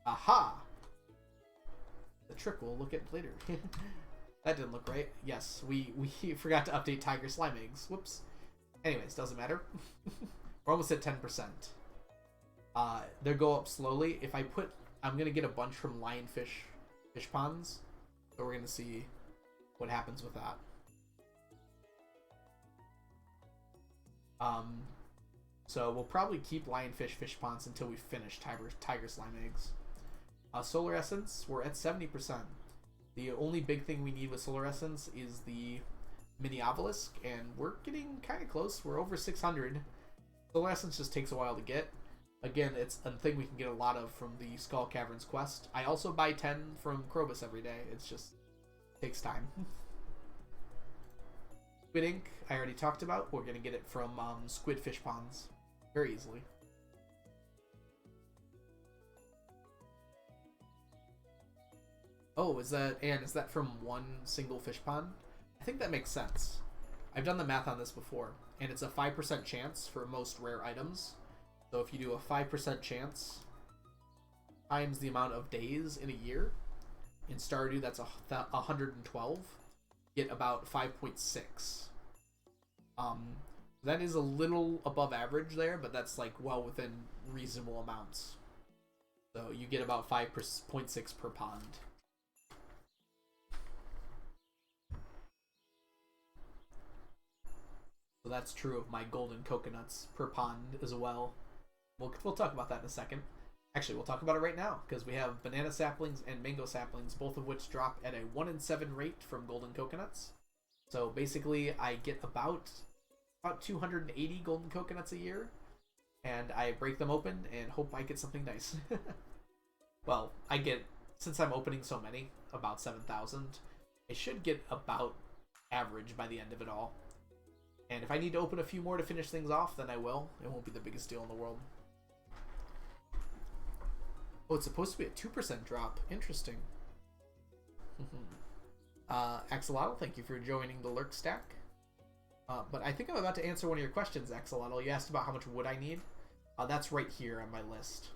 Aha! The trick we'll look at later. That didn't look right. Yes, we forgot to update tiger slime eggs. Whoops. Anyways, doesn't matter. We're almost at 10%. They go up slowly. If I put... I'm going to get a bunch from lionfish fish ponds. So we're going to see what happens with that. So we'll probably keep lionfish fish ponds until we finish tiger slime eggs. Solar essence, we're at 70%. The only big thing we need with solar essence is the mini obelisk, and we're getting kind of close. We're over 600. Solar essence just takes a while to get. Again, it's a thing we can get a lot of from the Skull Caverns quest. I also buy 10 from Krobus every day. It's just takes time. Squid ink, I already talked about. We're going to get it from squid fish ponds very easily. Oh, is that from one single fish pond? I think that makes sense. I've done the math on this before, and it's a 5% chance for most rare items. So if you do a 5% chance times the amount of days in a year, in Stardew that's 112, get about 5.6. That is a little above average there, but that's like well within reasonable amounts. So you get about 5.6 per pond. So that's true of my golden coconuts per pond as well. We'll talk about that in a second. Actually, we'll talk about it right now, because we have banana saplings and mango saplings, both of which drop at a 1 in 7 rate from golden coconuts. So basically, I get about 280 golden coconuts a year, and I break them open and hope I get something nice. Well, I get, since I'm opening so many, about 7,000. I should get about average by the end of it all. And if I need to open a few more to finish things off, then I will. It won't be the biggest deal in the world. Oh, it's supposed to be a 2% drop. Interesting. Axolotl, thank you for joining the Lurk Stack. But I think I'm about to answer one of your questions, Axolotl. You asked about how much wood I need. That's right here on my list.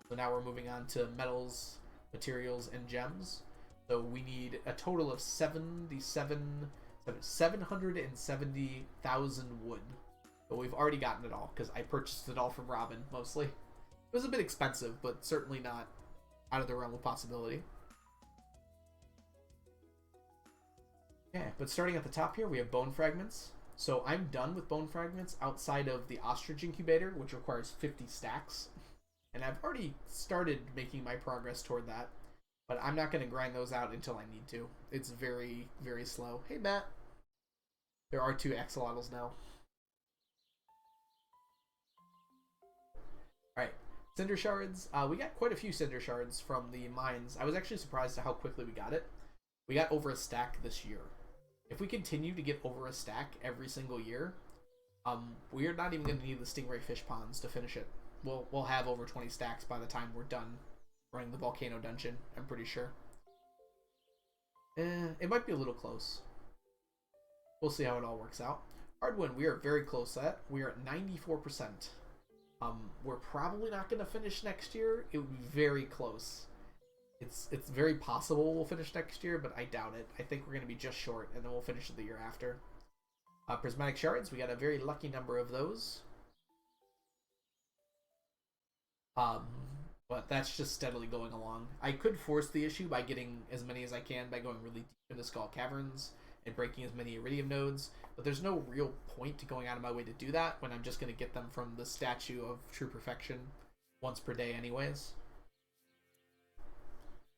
So now we're moving on to metals, materials, and gems. So we need a total of 770,000 wood. But we've already gotten it all, because I purchased it all from Robin, mostly. It was a bit expensive, but certainly not out of the realm of possibility. Yeah, but starting at the top here, we have bone fragments. So I'm done with bone fragments outside of the ostrich incubator, which requires 50 stacks. And I've already started making my progress toward that. But I'm not going to grind those out until I need to. It's very, very slow. Hey, Matt. There are 2 axolotls now. Alright. Cinder Shards. We got quite a few Cinder Shards from the mines. I was actually surprised at how quickly we got it. We got over a stack this year. If we continue to get over a stack every single year, we are not even going to need the stingray fish ponds to finish it. We'll have over 20 stacks by the time we're done running the volcano dungeon, I'm pretty sure. It might be a little close. We'll see how it all works out. Hardwin, we are very close at. We are at 94%. We're probably not going to finish next year. It would be very close. It's very possible we'll finish next year, but I doubt it. I think we're going to be just short, and then we'll finish it the year after. Prismatic Shards, we got a very lucky number of those. But that's just steadily going along. I could force the issue by getting as many as I can by going really deep into Skull Caverns and breaking as many iridium nodes, but there's no real point to going out of my way to do that when I'm just going to get them from the Statue of True Perfection once per day anyways.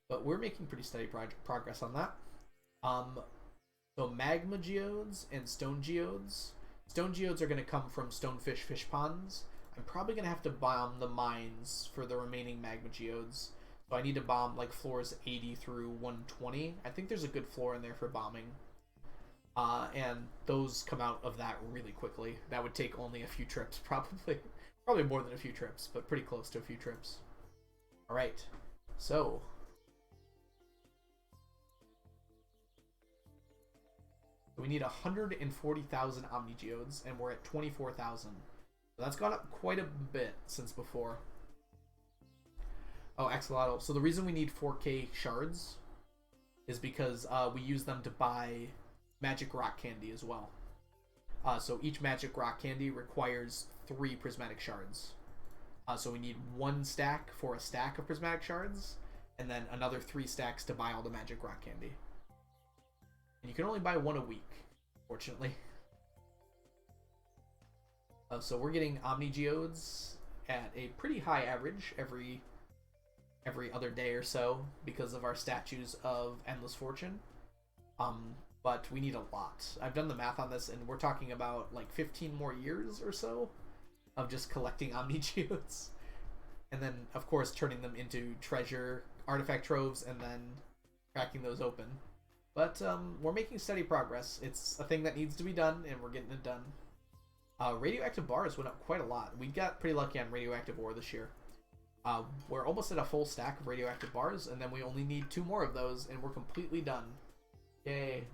But we're making pretty steady progress on that. So magma geodes and stone geodes. Stone geodes are going to come from stonefish fish ponds. I'm probably going to have to bomb the mines for the remaining magma geodes. So I need to bomb like floors 80 through 120. I think there's a good floor in there for bombing. And those come out of that really quickly. That would take only a few trips, probably. Probably more than a few trips, but pretty close to a few trips. Alright, so... we need 140,000 Omni Geodes, and we're at 24,000. So that's gone up quite a bit since before. Oh, Axolotl. So the reason we need 4K shards is because we use them to buy magic rock candy as well. So each magic rock candy requires 3 prismatic shards. So we need 1 stack for a stack of prismatic shards, and then another 3 stacks to buy all the magic rock candy. And you can only buy 1 a week, fortunately. So we're getting Omni Geodes at a pretty high average every other day or so because of our statues of Endless Fortune. But we need a lot. I've done the math on this, and we're talking about like 15 more years or so of just collecting Omni Geodes. And then, of course, turning them into treasure artifact troves and then cracking those open. But we're making steady progress. It's a thing that needs to be done, and we're getting it done. Radioactive bars went up quite a lot. We got pretty lucky on radioactive ore this year. We're almost at a full stack of radioactive bars, and then we only need 2 more of those, and we're completely done. Yay.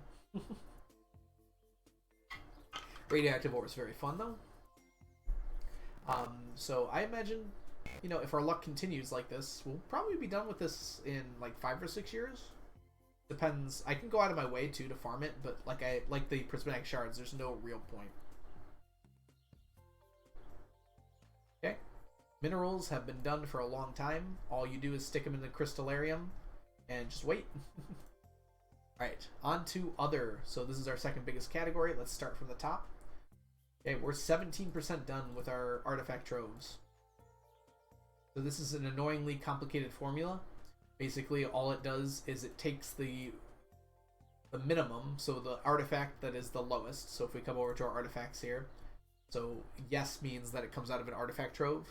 Radioactive ore is very fun, though. So I imagine, you know, if our luck continues like this, we'll probably be done with this in like 5 or 6 years. Depends. I can go out of my way too to farm it, but like the prismatic shards, there's no real point. Okay. Minerals have been done for a long time. All you do is stick them in the crystallarium and just wait. Alright, on to other. So this is our second biggest category. Let's start from the top. Okay, we're 17% done with our artifact troves. So this is an annoyingly complicated formula. Basically, all it does is it takes the minimum, so the artifact that is the lowest. So if we come over to our artifacts here, so yes means that it comes out of an artifact trove.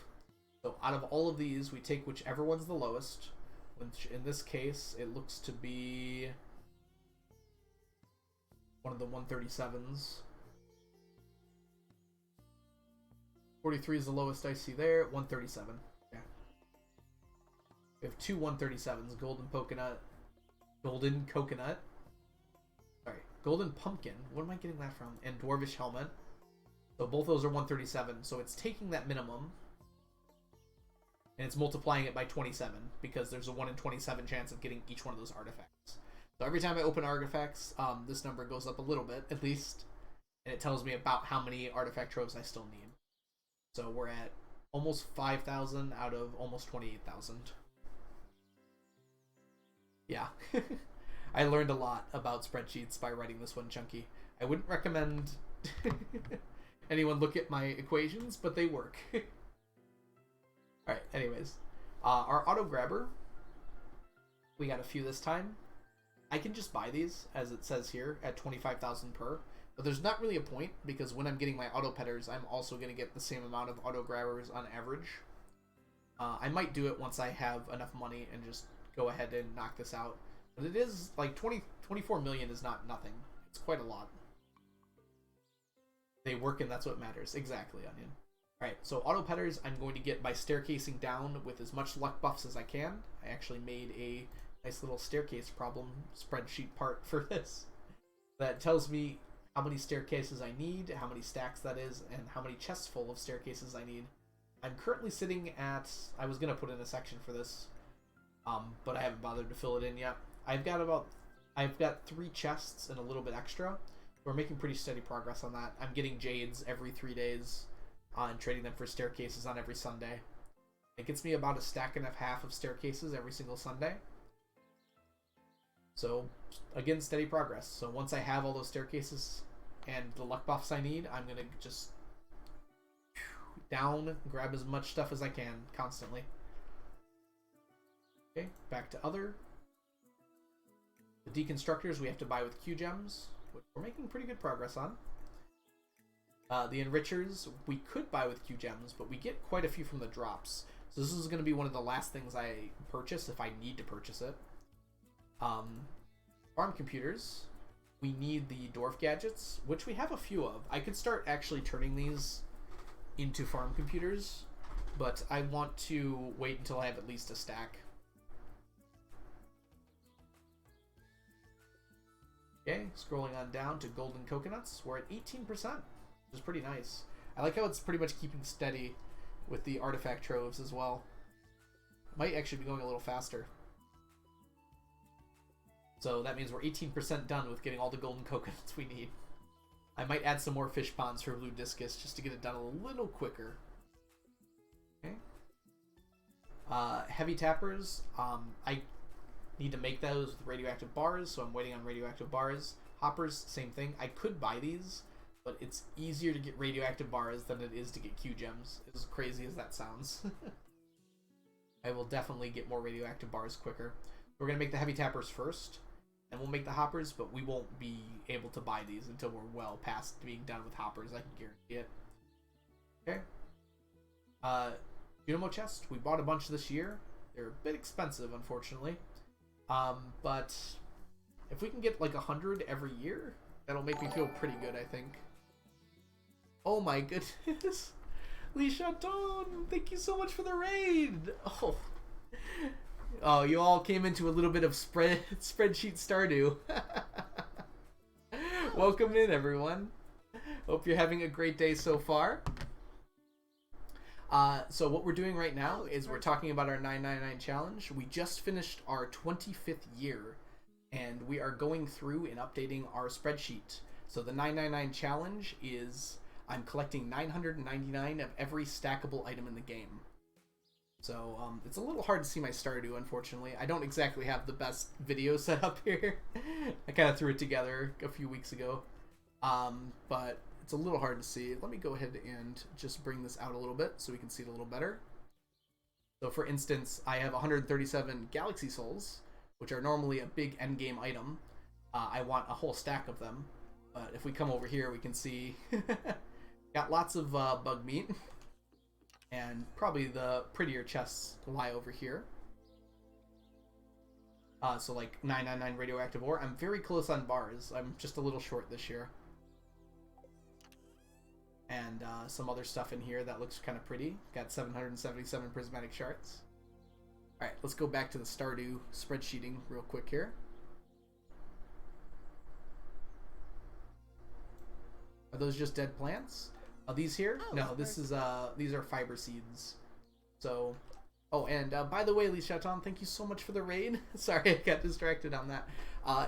So out of all of these, we take whichever one's the lowest, which in this case, it looks to be one of the 137s. 43 is the lowest I see there, 137. We have 2 137s, golden coconut, sorry, golden pumpkin, what am I getting that from? And dwarvish helmet. So both those are 137, so it's taking that minimum, and it's multiplying it by 27, because there's a 1 in 27 chance of getting each one of those artifacts. So every time I open artifacts, this number goes up a little bit, at least, and it tells me about how many artifact troves I still need. So we're at almost 5,000 out of almost 28,000. Yeah, I learned a lot about spreadsheets by writing this one chunky. I wouldn't recommend anyone look at my equations, but they work. Alright, anyways. Our auto grabber, we got a few this time. I can just buy these, as it says here, at 25,000 per. But there's not really a point, because when I'm getting my auto petters, I'm also going to get the same amount of auto grabbers on average. I might do it once I have enough money and just go ahead and knock this out. But it is, like, 24 million is not nothing. It's quite a lot. They work, and that's what matters. Exactly, Onion. Alright, so auto petters, I'm going to get by staircasing down with as much luck buffs as I can. I actually made a nice little staircase problem spreadsheet part for this. That tells me how many staircases I need, how many stacks that is, and how many chests full of staircases I need. I'm currently sitting at... I was going to put in a section for this, but I haven't bothered to fill it in yet. I've got 3 chests and a little bit extra. We're making pretty steady progress on that. I'm getting jades every 3 days and trading them for staircases on every Sunday. It gets me about a stack and a half of staircases every single Sunday. So, again, steady progress. So once I have all those staircases and the luck buffs I need, I'm going to just down, grab as much stuff as I can constantly. Okay, back to other. The deconstructors we have to buy with Q gems, which we're making pretty good progress on. The enrichers we could buy with Q gems, but we get quite a few from the drops. So this is going to be one of the last things I purchase if I need to purchase it. Farm computers. We need the dwarf gadgets, which we have a few of. I could start actually turning these into farm computers, but I want to wait until I have at least a stack. Okay, scrolling on down to golden coconuts. We're at 18%, which is pretty nice. I like how it's pretty much keeping steady with the artifact troves as well. Might actually be going a little faster. So that means we're 18% done with getting all the golden coconuts we need. I might add some more fish ponds for blue discus just to get it done a little quicker. Okay. Heavy tappers. I need to make those with radioactive bars, so I'm waiting on radioactive bars. Hoppers, same thing. I could buy these, but it's easier to get radioactive bars than it is to get Q gems, as crazy as that sounds. I will definitely get more radioactive bars quicker. We're going to make the heavy tappers first, and we'll make the hoppers, but we won't be able to buy these until we're well past being done with hoppers, I can guarantee it. Okay. Unimo chest, we bought a bunch this year. They're a bit expensive, unfortunately. But if we can get like 100 every year, that'll make me feel pretty good, I think. Oh my goodness. Lee Chaton, thank you so much for the raid. Oh, you all came into a little bit of spreadsheet Stardew. Welcome in, everyone. Hope you're having a great day so far. So what we're doing right now is we're talking about our 999 challenge. We just finished our 25th year, and we are going through and updating our spreadsheet. So the 999 challenge is I'm collecting 999 of every stackable item in the game. So it's a little hard to see my Stardew, unfortunately. I don't exactly have the best video set up here. I kind of threw it together a few weeks ago, but it's a little hard to see. Let me go ahead and just bring this out a little bit so we can see it a little better. So for instance, I have 137 Galaxy Souls, which are normally a big endgame item. I want a whole stack of them, but if we come over here, we can see got lots of bug meat, and probably the prettier chests lie over here. So like 999 radioactive ore. I'm very close on bars. I'm just a little short this year. And some other stuff in here that looks kind of pretty. Got 777 prismatic shards. Alright, let's go back to the Stardew spreadsheeting real quick here. Are those just dead plants? These here? No, this is these are fiber seeds. So, oh, and by the way, Lee Chaton, thank you so much for the raid. Sorry, I got distracted on that.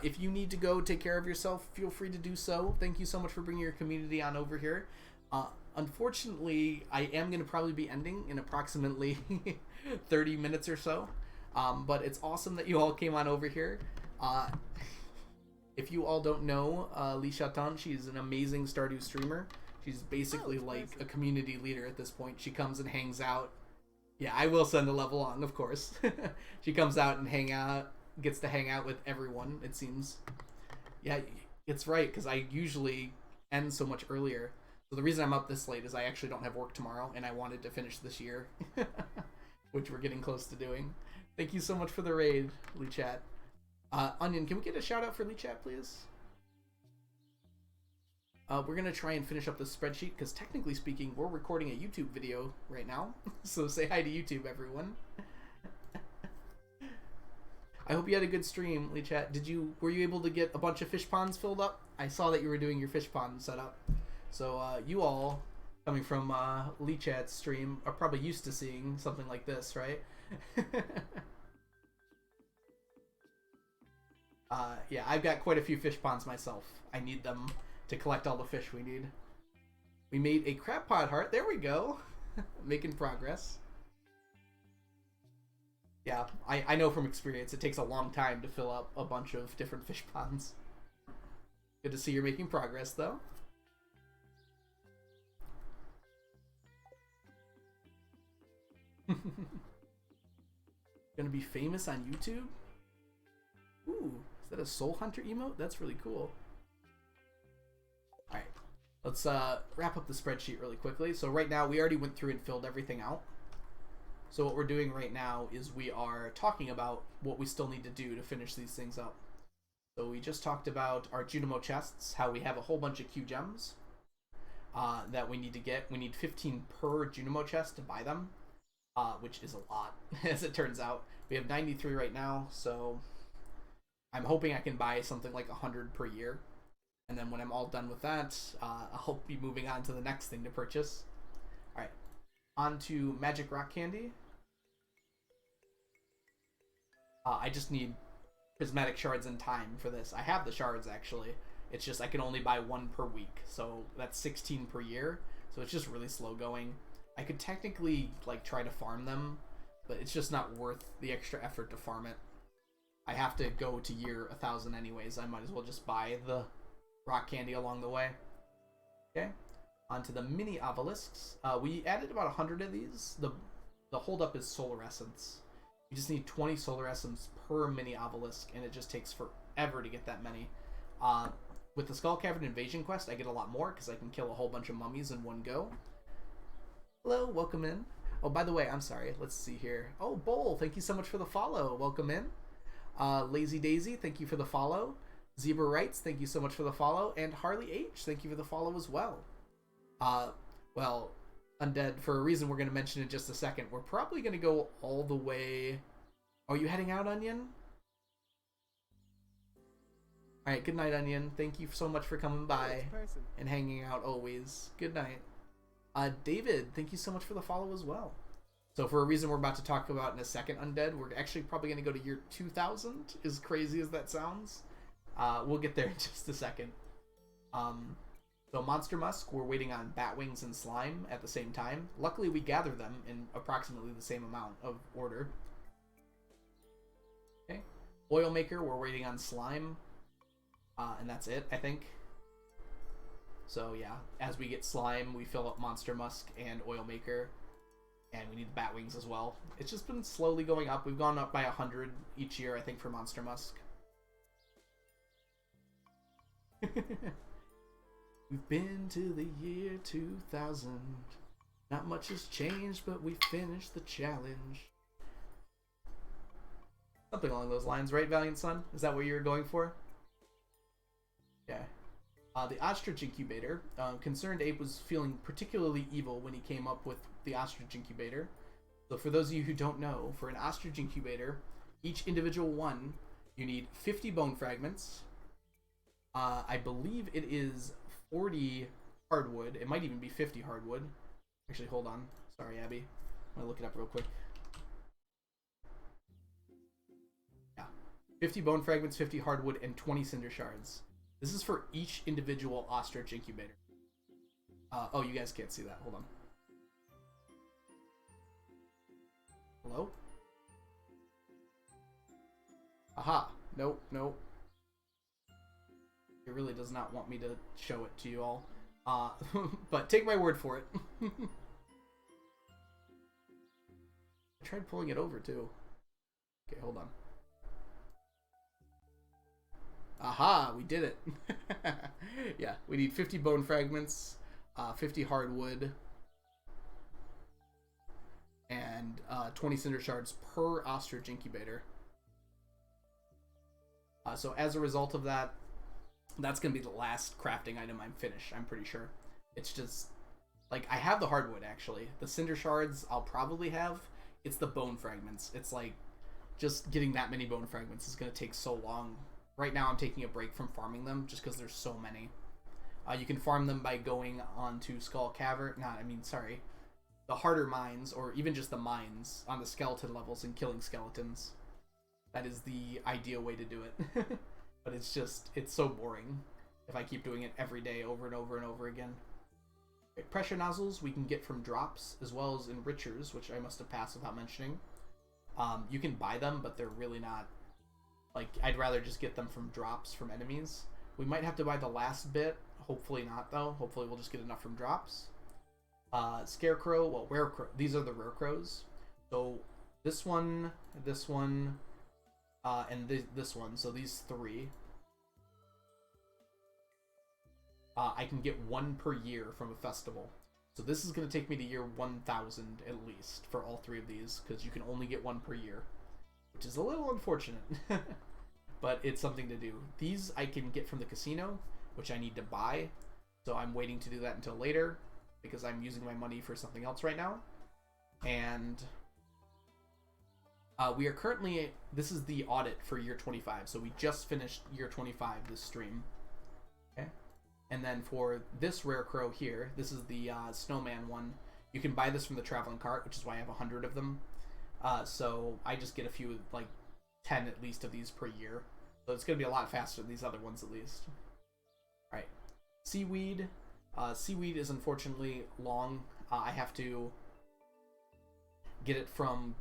If you need to go take care of yourself, feel free to do so. Thank you so much for bringing your community on over here. Unfortunately, I am going to probably be ending in approximately 30 minutes or so. But it's awesome that you all came on over here. If you all don't know Lee Chaton, she's an amazing Stardew streamer. She's basically like a community leader at this point. She comes and hangs out. Yeah, I will send a level on, of course. She comes out and gets to hang out with everyone, it seems. Yeah, it's right, because I usually end so much earlier. So the reason I'm up this late is I actually don't have work tomorrow, and I wanted to finish this year, which we're getting close to doing. Thank you so much for the raid, Lee Chat. Onion, can we get a shout out for Lee Chat, please? We're going to try and finish up the spreadsheet, because technically speaking, we're recording a YouTube video right now. So say hi to YouTube, everyone. I hope you had a good stream, Lee Chat. Were you able to get a bunch of fish ponds filled up? I saw that you were doing your fish pond setup. So you all, coming from Lee Chat's stream, are probably used to seeing something like this, right? Yeah, I've got quite a few fish ponds myself. I need them to collect all the fish we need. We made a crab pot heart. There we go. Making progress. Yeah, I know from experience it takes a long time to fill up a bunch of different fish ponds. Good to see you're making progress, though. Gonna be famous on YouTube? Ooh, is that a Soul Hunter emote? That's really cool. Alright, let's wrap up the spreadsheet really quickly. So right now, we already went through and filled everything out. So what we're doing right now is we are talking about what we still need to do to finish these things up. So we just talked about our Junimo chests, how we have a whole bunch of Q gems that we need to get. We need 15 per Junimo chest to buy them, which is a lot, as it turns out. We have 93 right now, so I'm hoping I can buy something like 100 per year. And then when I'm all done with that, I'll be moving on to the next thing to purchase. Alright, on to Magic Rock Candy. I just need Prismatic Shards in time for this. I have the shards, actually. It's just I can only buy one per week, so that's 16 per year. So it's just really slow going. I could technically like try to farm them, but it's just not worth the extra effort to farm it. I have to go to year 1000 anyways. I might as well just buy the rock candy along the way. Okay, onto the mini obelisks. We added about 100 of these. The holdup is solar essence. You just need 20 solar essence per mini obelisk, and it just takes forever to get that many. With the Skull Cavern Invasion quest, I get a lot more because I can kill a whole bunch of mummies in one go. Hello, welcome in. Oh, by the way, I'm sorry. Let's see here. Oh, Bowl, thank you so much for the follow. Welcome in. Lazy Daisy, thank you for the follow. Zebra Wrights, thank you so much for the follow. And Harley H, thank you for the follow as well. Well, Undead, for a reason we're going to mention in just a second, we're probably going to go all the way... Are you heading out, Onion? Alright, good night, Onion. Thank you so much for coming by and hanging out always. Good night. David, thank you so much for the follow as well. So for a reason we're about to talk about in a second, Undead, we're actually probably going to go to year 2000, as crazy as that sounds. We'll get there in just a second. So Monster Musk, we're waiting on Batwings and Slime at the same time. Luckily, we gather them in approximately the same amount of order. Okay. Oil Maker, we're waiting on Slime. And that's it, I think. So yeah, as we get Slime, we fill up Monster Musk and Oil Maker. And we need the Batwings as well. It's just been slowly going up. We've gone up by 100 each year, I think, for Monster Musk. We've been to the year 2000. Not much has changed, but we finished the challenge. Something along those lines, right, Valiant Son? Is that what you were going for? Yeah. The Ostrich Incubator. Concerned Ape was feeling particularly evil when he came up with the Ostrich Incubator. So for those of you who don't know, for an Ostrich Incubator, each individual one, you need 50 bone fragments. I believe it is 40 hardwood. It might even be 50 hardwood. Actually, hold on. Sorry, Abby. I'm going to look it up real quick. Yeah. 50 bone fragments, 50 hardwood, and 20 cinder shards. This is for each individual ostrich incubator. Oh, you guys can't see that. Hold on. Hello? Aha. Nope, nope. It really does not want me to show it to you all. But take my word for it. I tried pulling it over too. Okay, hold on. Aha, we did it. Yeah, we need 50 bone fragments, 50 hardwood, and 20 cinder shards per ostrich incubator. So as a result of that, that's going to be the last crafting item I'm finished, I'm pretty sure. It's just, like, I have the hardwood, actually. The cinder shards I'll probably have. It's the bone fragments. It's like, just getting that many bone fragments is going to take so long. Right now I'm taking a break from farming them, just because there's so many. You can farm them by going onto Skull Cavern, the harder mines, or even just the mines on the skeleton levels and killing skeletons. That is the ideal way to do it. But it's so boring if I keep doing it every day over and over and over again. Okay, pressure nozzles we can get from drops, as well as enrichers, which I must have passed without mentioning. You can buy them, but they're really not... Like, I'd rather just get them from drops from enemies. We might have to buy the last bit. Hopefully not, though. Hopefully we'll just get enough from drops. Scarecrow, well, rare crow. These are the rare crows. So this one, and this one. So these three. I can get one per year from a festival. So this is going to take me to year 1000 at least for all 3 of these, because you can only get 1 per year, which is a little unfortunate, but it's something to do. These I can get from the casino, which I need to buy, so I'm waiting to do that until later, because I'm using my money for something else right now. And we are currently, this is the audit for year 25, so we just finished year 25 this stream. Okay. And then for this rare crow here, this is the snowman one. You can buy this from the traveling cart, which is why I have 100 of them. So I just get a few, like 10 at least of these per year. So it's going to be a lot faster than these other ones at least. Alright. Seaweed. Seaweed is unfortunately long. I have to get it from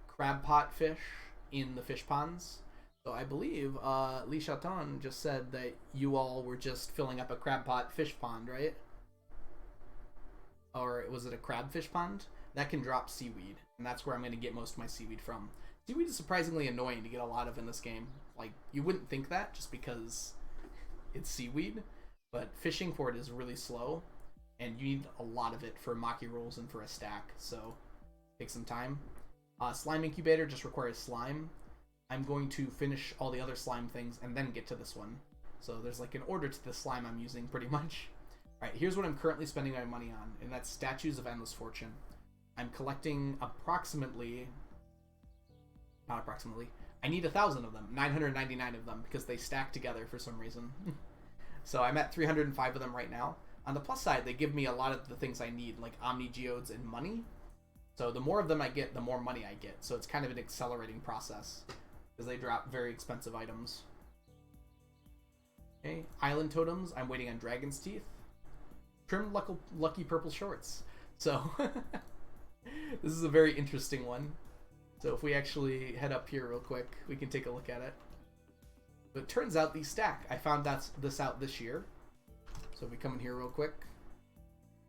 crab pot fish in the fish ponds. So I believe Lee Chaton just said that you all were just filling up a crab pot fish pond, right? Or was it a crabfish pond? That can drop seaweed, and that's where I'm going to get most of my seaweed from. Seaweed is surprisingly annoying to get a lot of in this game. Like, you wouldn't think that just because it's seaweed, but fishing for it is really slow, and you need a lot of it for maki rolls and for a stack, so take some time. Slime incubator just requires slime. I'm going to finish all the other slime things and then get to this one. So there's like an order to the slime I'm using pretty much. Alright, here's what I'm currently spending my money on, and that's Statues of Endless Fortune. I'm collecting approximately, not approximately, I need 1,000 of them, 999 of them, because they stack together for some reason. So I'm at 305 of them right now. On the plus side, they give me a lot of the things I need, like Omni Geodes and money. So the more of them I get, the more money I get. So it's kind of an accelerating process, because they drop very expensive items. Okay, Island Totems, I'm waiting on Dragon's Teeth. Trimmed lucky purple shorts. So this is a very interesting one. So if we actually head up here real quick, we can take a look at it. But it turns out these stack. I found this out this year. So if we come in here real quick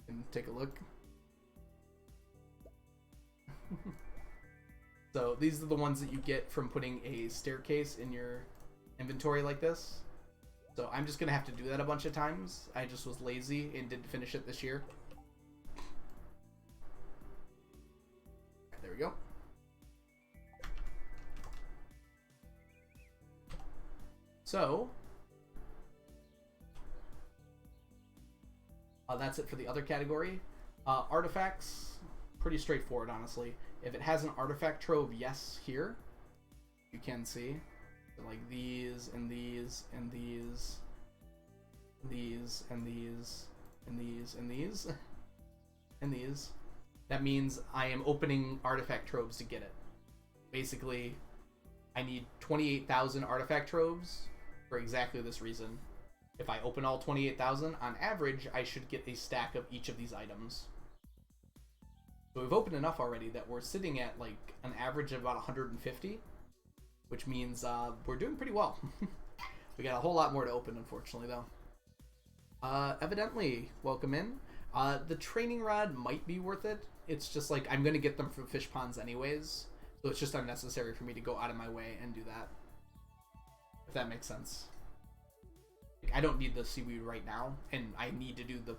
and take a look. So these are the ones that you get from putting a staircase in your inventory like this. So I'm just going to have to do that a bunch of times. I just was lazy and didn't finish it this year. There we go. So, that's it for the other category. Artifacts, pretty straightforward, honestly. If it has an artifact trove, yes, here, you can see. Like these, and these, and these, these, and these, and these, and these, and these. That means I am opening artifact troves to get it. Basically, I need 28,000 artifact troves for exactly this reason. If I open all 28,000, on average, I should get a stack of each of these items. So we've opened enough already that we're sitting at like an average of about 150, which means we're doing pretty well. We got a whole lot more to open, unfortunately, though. Evidently, welcome in. The training rod might be worth it. It's just like I'm going to get them from fish ponds anyways, so it's just unnecessary for me to go out of my way and do that. If that makes sense. Like, I don't need the seaweed right now, and I need to do the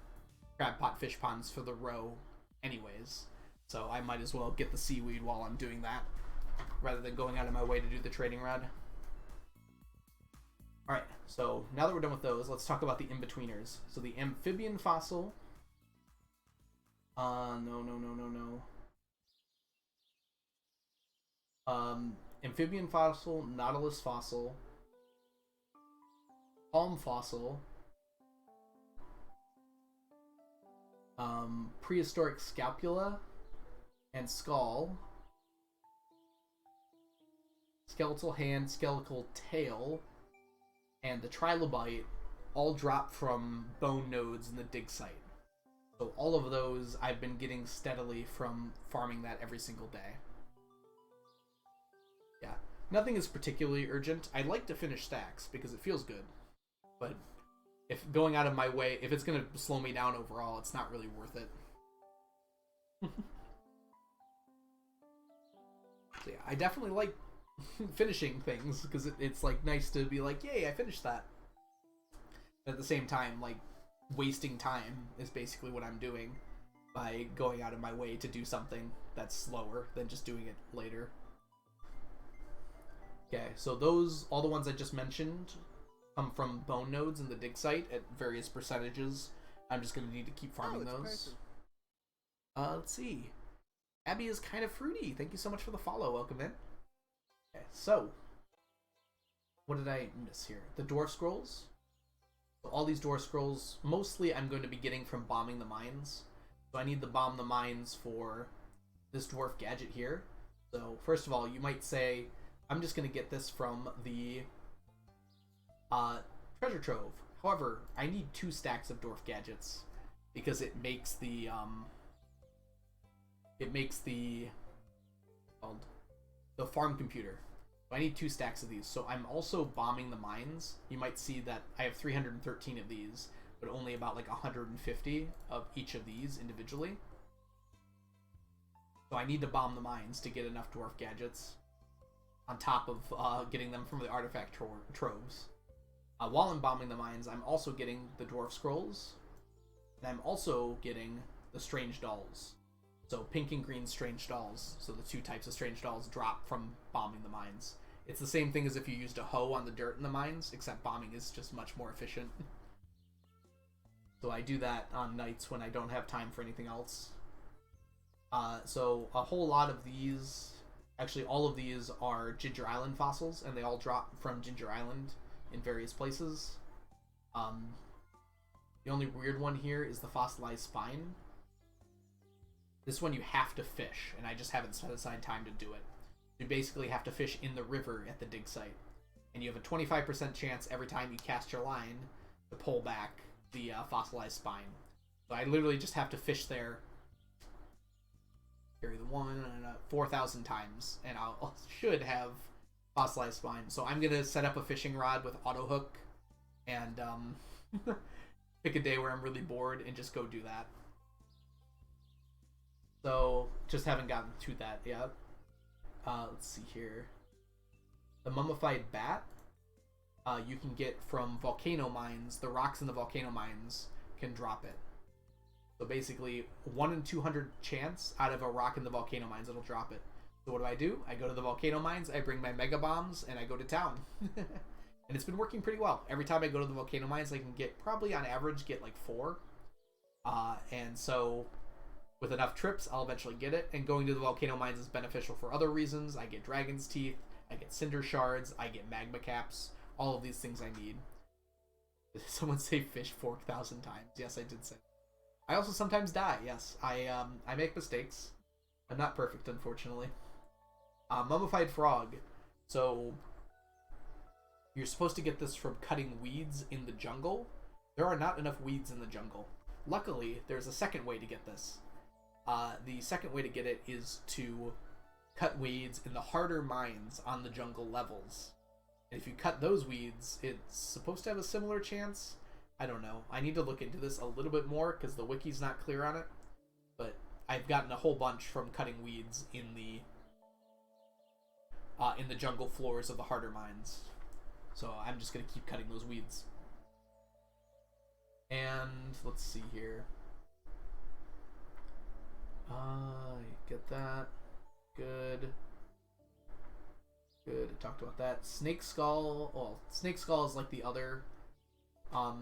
crab pot fish ponds for the roe anyways. So I might as well get the seaweed while I'm doing that, rather than going out of my way to do the trading rod. Alright, so now that we're done with those, let's talk about the in-betweeners. So the Amphibian Fossil. No. Amphibian Fossil, Nautilus Fossil, Palm Fossil, Prehistoric Scapula and Skull, Skeletal Hand, Skeletal Tail, and the Trilobite all drop from bone nodes in the dig site. So all of those I've been getting steadily from farming that every single day. Yeah, nothing is particularly urgent. I like to finish stacks because it feels good, but if going out of my way, if it's going to slow me down overall, it's not really worth it. So yeah, I definitely like finishing things because it's like nice to be like, yay, I finished that. But at the same time, like, wasting time is basically what I'm doing by going out of my way to do something that's slower than just doing it later. Okay, so those, all the ones I just mentioned, come from bone nodes in the dig site at various percentages. I'm just going to need to keep farming those. Let's see. Abby is kind of fruity. Thank you so much for the follow. Welcome in. Okay, so what did I miss here? The dwarf scrolls. So all these dwarf scrolls, mostly I'm going to be getting from bombing the mines. So I need to bomb the mines for this dwarf gadget here. So first of all, you might say, I'm just going to get this from the treasure trove. However, I need 2 stacks of dwarf gadgets because it makes the farm computer. So I need 2 stacks of these. So I'm also bombing the mines. You might see that I have 313 of these, but only about like 150 of each of these individually. So I need to bomb the mines to get enough dwarf gadgets on top of getting them from the artifact troves. While I'm bombing the mines, I'm also getting the dwarf scrolls, and I'm also getting the strange dolls. So pink and green strange dolls. So the 2 types of strange dolls drop from bombing the mines. It's the same thing as if you used a hoe on the dirt in the mines, except bombing is just much more efficient. So I do that on nights when I don't have time for anything else. So a whole lot of these, actually all of these are Ginger Island fossils, and they all drop from Ginger Island in various places. The only weird one here is the fossilized spine. This one you have to fish, and I just haven't set aside time to do it. You basically have to fish in the river at the dig site, and you have a 25% chance every time you cast your line to pull back the fossilized spine. So I literally just have to fish there, carry the one 4,000 times, and I should have fossilized spine. So I'm gonna set up a fishing rod with auto hook, and pick a day where I'm really bored and just go do that. So just haven't gotten to that yet. Let's see here. The mummified bat you can get from volcano mines. The rocks in the volcano mines can drop it. So basically 1 in 200 chance out of a rock in the volcano mines it'll drop it. So what do? I go to the volcano mines, I bring my mega bombs, and I go to town. And it's been working pretty well. Every time I go to the volcano mines, I can get, probably on average, get like 4. And so with enough trips, I'll eventually get it. And going to the volcano mines is beneficial for other reasons. I get dragon's teeth, I get cinder shards, I get magma caps, all of these things I need. Did someone say fish 4,000 times? Yes, I did say. I also sometimes die, yes. I make mistakes. I'm not perfect, unfortunately. Mummified frog. So you're supposed to get this from cutting weeds in the jungle. There are not enough weeds in the jungle. Luckily, there's a second way to get this. The second way to get it is to cut weeds in the harder mines on the jungle levels. And if you cut those weeds, it's supposed to have a similar chance. I don't know. I need to look into this a little bit more because the wiki's not clear on it. But I've gotten a whole bunch from cutting weeds in the jungle floors of the harder mines. So I'm just going to keep cutting those weeds. And let's see here. Get that. Good. Good. I talked about that. Snake skull. Well, snake skull is like the other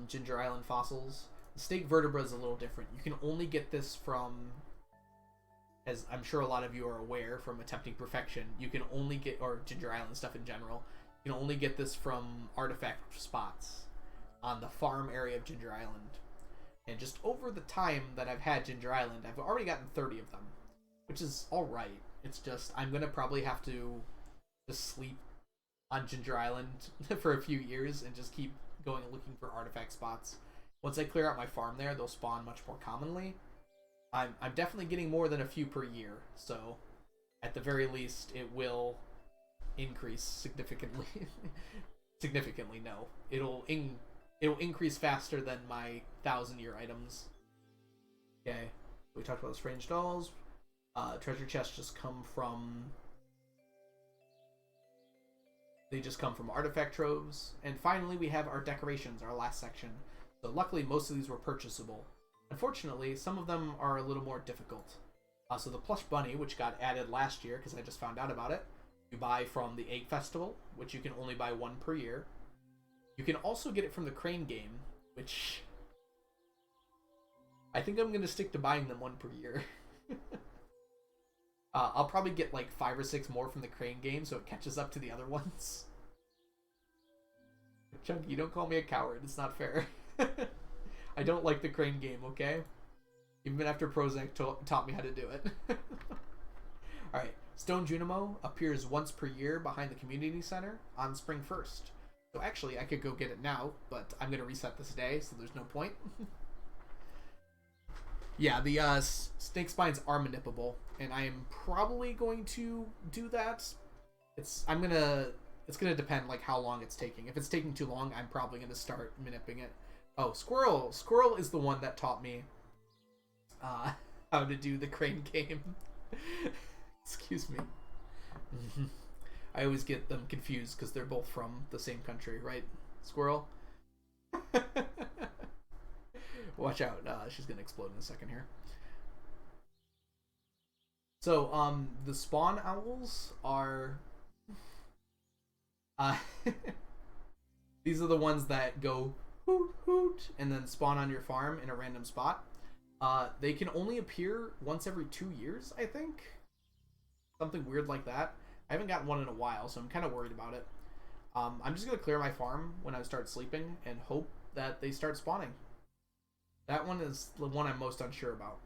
Ginger Island fossils. The snake vertebra is a little different. You can only get this from, as I'm sure a lot of you are aware from Attempting Perfection, you can only get, or Ginger Island stuff in general, you can only get this from artifact spots on the farm area of Ginger Island. And just over the time that I've had Ginger Island, I've already gotten 30 of them, which is alright. It's just, I'm going to probably have to just sleep on Ginger Island for a few years and just keep going and looking for artifact spots. Once I clear out my farm there, they'll spawn much more commonly. I'm definitely getting more than a few per year, so at the very least, it will increase significantly. Significantly, no. It'll increase faster than my 1,000-year items. Okay, we talked about the strange dolls. Treasure chests just come from... They just come from artifact troves. And finally, we have our decorations, our last section. So luckily, most of these were purchasable. Unfortunately, some of them are a little more difficult. So the plush bunny, which got added last year because I just found out about it, you buy from the Egg Festival, which you can only buy one per year. You can also get it from the Crane game, which I think I'm going to stick to buying them one per year. I'll probably get like 5 or 6 more from the Crane game so it catches up to the other ones. Chunky, don't call me a coward. It's not fair. I don't like the Crane game, okay? Even after Prozac taught me how to do it. Alright, Stone Junimo appears once per year behind the community center on spring 1st. So actually, I could go get it now, but I'm going to reset this day, so there's no point. Yeah, the snake spines are manipulable, and I am probably going to do that. It's gonna depend like how long it's taking. If it's taking too long, I'm probably gonna start manipulating it. Oh, Squirrel! Squirrel is the one that taught me how to do the Crane game. Excuse me. I always get them confused because they're both from the same country, right? Squirrel? Watch out. She's going to explode in a second here. So, the spawn owls are... these are the ones that go hoot hoot and then spawn on your farm in a random spot. They can only appear once every 2 years, I think. Something weird like that. I haven't gotten one in a while, so I'm kind of worried about it. I'm just going to clear my farm when I start sleeping and hope that they start spawning. That one is the one I'm most unsure about.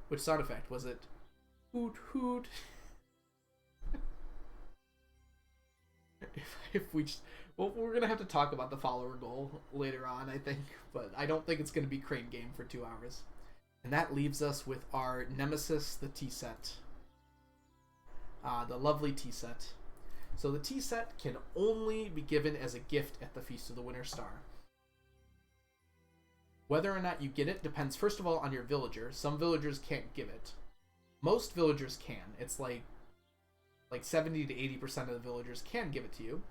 Which sound effect? Was it hoot hoot? if we just... Well, we're going to have to talk about the follower goal later on, I think. But I don't think it's going to be Crane game for 2 hours. And that leaves us with our nemesis, the tea set. The lovely tea set. So the tea set can only be given as a gift at the Feast of the Winter Star. Whether or not you get it depends, first of all, on your villager. Some villagers can't give it. Most villagers can. It's like 70 to 80% of the villagers can give it to you.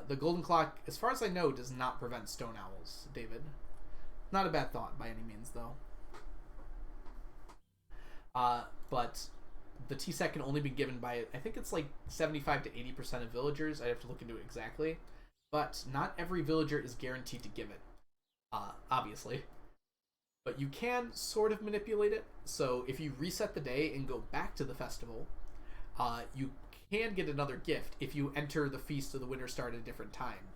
The golden clock, as far as I know, does not prevent stone owls, David. Not a bad thought by any means, though. But the tea set can only be given by, I think it's like 75 to 80% of villagers. I have to look into it exactly. But not every villager is guaranteed to give it, obviously. But you can sort of manipulate it. So if you reset the day and go back to the festival, you can get another gift if you enter the Feast of the Winter Star at a different time.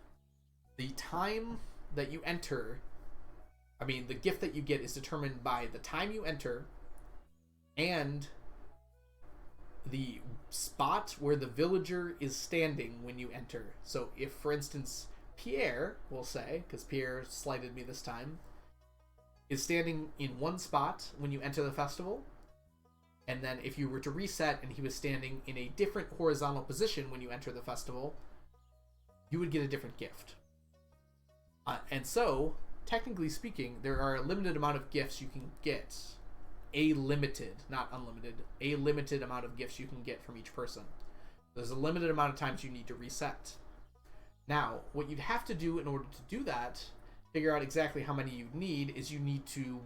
The time that you enter, the gift that you get is determined by the time you enter and the spot where the villager is standing when you enter. So if, for instance, Pierre, we'll say, because Pierre slighted me this time, is standing in one spot when you enter the festival, and then if you were to reset and he was standing in a different horizontal position when you enter the festival, you would get a different gift. And so, technically speaking, there are a limited amount of gifts you can get. A limited, not unlimited, a limited amount of gifts you can get from each person. There's a limited amount of times you need to reset. Now, what you'd have to do in order to do that, figure out exactly how many you need, is you need to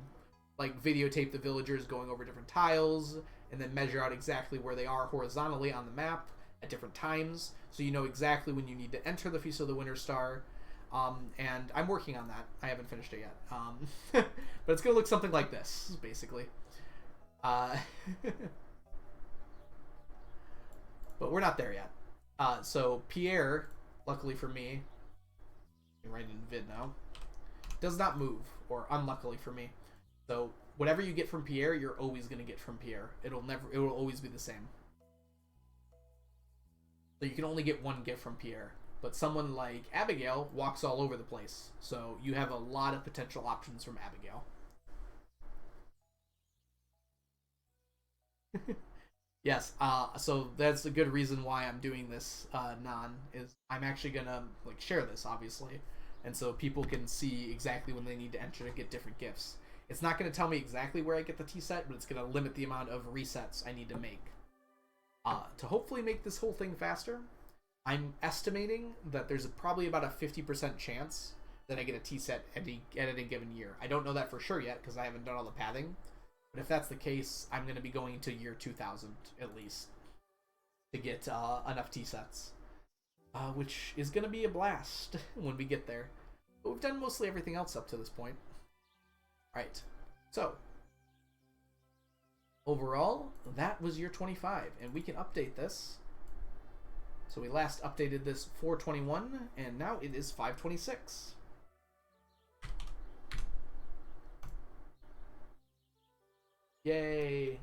videotape the villagers going over different tiles, and then measure out exactly where they are horizontally on the map at different times, so you know exactly when you need to enter the Feast of the Winter Star. And I'm working on that. I haven't finished it yet. But it's going to look something like this, basically. But we're not there yet. So Pierre, luckily for me, I'm writing in vid now, does not move, or unluckily for me. So whatever you get from Pierre, you're always going to get from Pierre. It will always be the same. So you can only get one gift from Pierre. But someone like Abigail walks all over the place. So you have a lot of potential options from Abigail. Yes, so that's a good reason why I'm doing this, is I'm actually gonna share this, obviously, and so people can see exactly when they need to enter to get different gifts. It's not gonna tell me exactly where I get the tea set, but it's gonna limit the amount of resets I need to make to hopefully make this whole thing faster. I'm estimating that there's probably about a 50% chance that I get a tea set at any given year. I don't know that for sure yet because I haven't done all the pathing. But if that's the case, I'm going to be going to year 2000 at least to get enough tea sets. Which is going to be a blast when we get there. But we've done mostly everything else up to this point. Alright, so overall, that was year 25, and we can update this. So we last updated this 421, and now it is 526. Yay!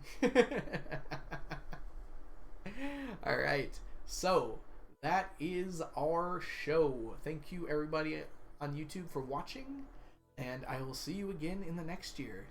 Alright, so that is our show. Thank you everybody on YouTube for watching, and I will see you again in the next year.